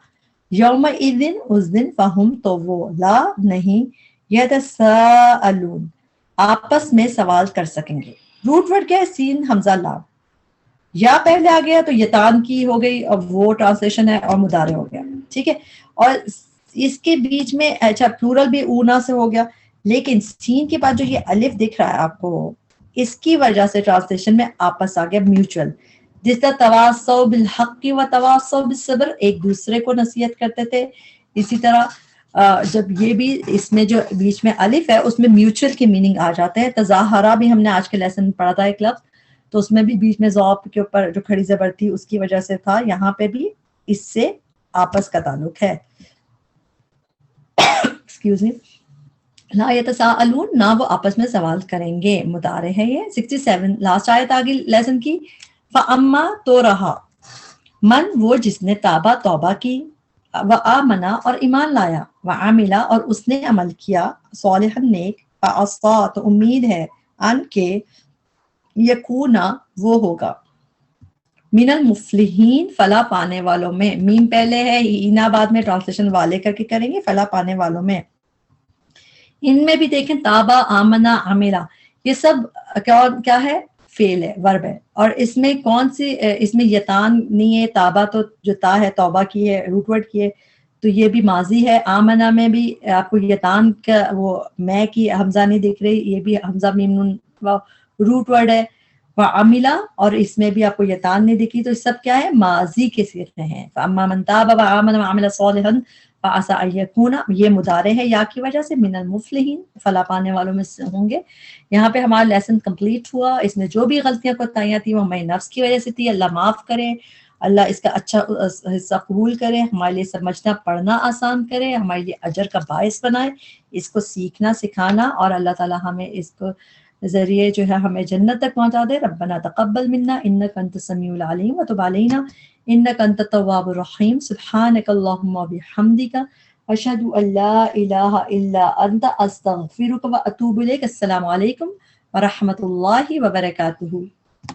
یوم اذن اس دن, فہم تو وہ, لا نہیں, یتساءلون آپس میں سوال کر سکیں گے. روٹ ورڈ کیا ہے؟ سین حمزہ لام. یا پہلے آ گیا تو یتان کی ہو گئی, اب وہ ٹرانسلیشن ہے, اور مضارع ہو گیا. ٹھیک ہے, اور اس کے بیچ میں اچھا پلورل بھی اونا سے ہو گیا, لیکن سین کے بعد جو یہ الف دکھ رہا ہے آپ کو, اس کی وجہ سے ٹرانسلیشن میں آپس آ گیا میوچل. جس طرح تواصوا بالحق و تواصوا بالصبر, ایک دوسرے کو نصیحت کرتے تھے, اسی طرح جب یہ بھی اس میں جو بیچ میں الف ہے اس میں میوچل کی میننگ آ جاتے ہیں. تظاہرہ بھی ہم نے آج کے لیسن میں پڑھا تھا ایک لفظ, تو اس میں بھی بیچ میں ضعف کے اوپر جو کھڑی زبر تھی اس کی وجہ سے تھا. یہاں پہ بھی اس سے آپس کا تعلق ہے. Excuse me. لا یتساءلون نہ وہ آپس میں سوال کریں گے, مضارع ہے یہ. 67 لاسٹ آیت آگے لیسن کی. فاما تو رہا, من وہ جس نے تابا توبہ کی, وآمنا اور ایمان لایا, وعاملا اور اس نے عمل کیا, صالحا نیک, فعصا تو امید ہے, ان کے یکونا وہ ہوگا, من المفلحین فلاح پانے والوں میں. میم پہلے ہے, اینا بعد میں, ٹرانسلیشن والے کر کے کریں گے, فلاح پانے والوں میں. ان میں بھی دیکھیں تابا, آمنا, عاملا, یہ سب کیا ہے؟ فعل ہے, ورب ہے. اور اس میں کون سی, اس میں یتان نہیں ہے. تابا تو جو تا ہے توبہ کی ہے, روٹ ورڈ کی ہے, تو یہ بھی ماضی ہے. آمنا میں بھی آپ کو یتان کا وہ میں کی حمزہ نہیں دیکھ رہی, یہ بھی حمزہ میم نون روٹ ورڈ ہے. وعملا اور اس میں بھی آپ کو یتان نہیں دکھی, تو سب کیا ہے؟ ماضی کے صیغے ہیں. فاما من تاب وآمن وعمل صالحا فعسى ان يكون، یہ مضارع ہے یا کی وجہ سے، من المفلحین، فلاح پانے والوں میں سے ہوں گے۔ یہاں پہ ہمارا لیسن کمپلیٹ ہوا۔ اس میں جو بھی غلطیاں کوتاہیاں تھیں وہ ہماری نفس کی وجہ سے تھی، اللہ معاف کرے، اللہ اس کا اچھا حصہ قبول کرے، ہمارے لیے سمجھنا پڑھنا آسان کرے، ہمارے لیے اجر کا باعث بنائے، اس کو سیکھنا سکھانا، اور اللہ تعالیٰ ہمیں اس کو ذریعے جو ہے ہمیں جنت تک پہنچا دے۔ ربنا تقبل منا انک انت السمیع العلیم وتب علینا انک انت التواب الرحیم، سبحانک اللہم وبحمدک، اشہد ان لا الہ الا انت، استغفرک واتوب الیک۔ السلام علیکم ورحمۃ اللہ وبرکاتہ۔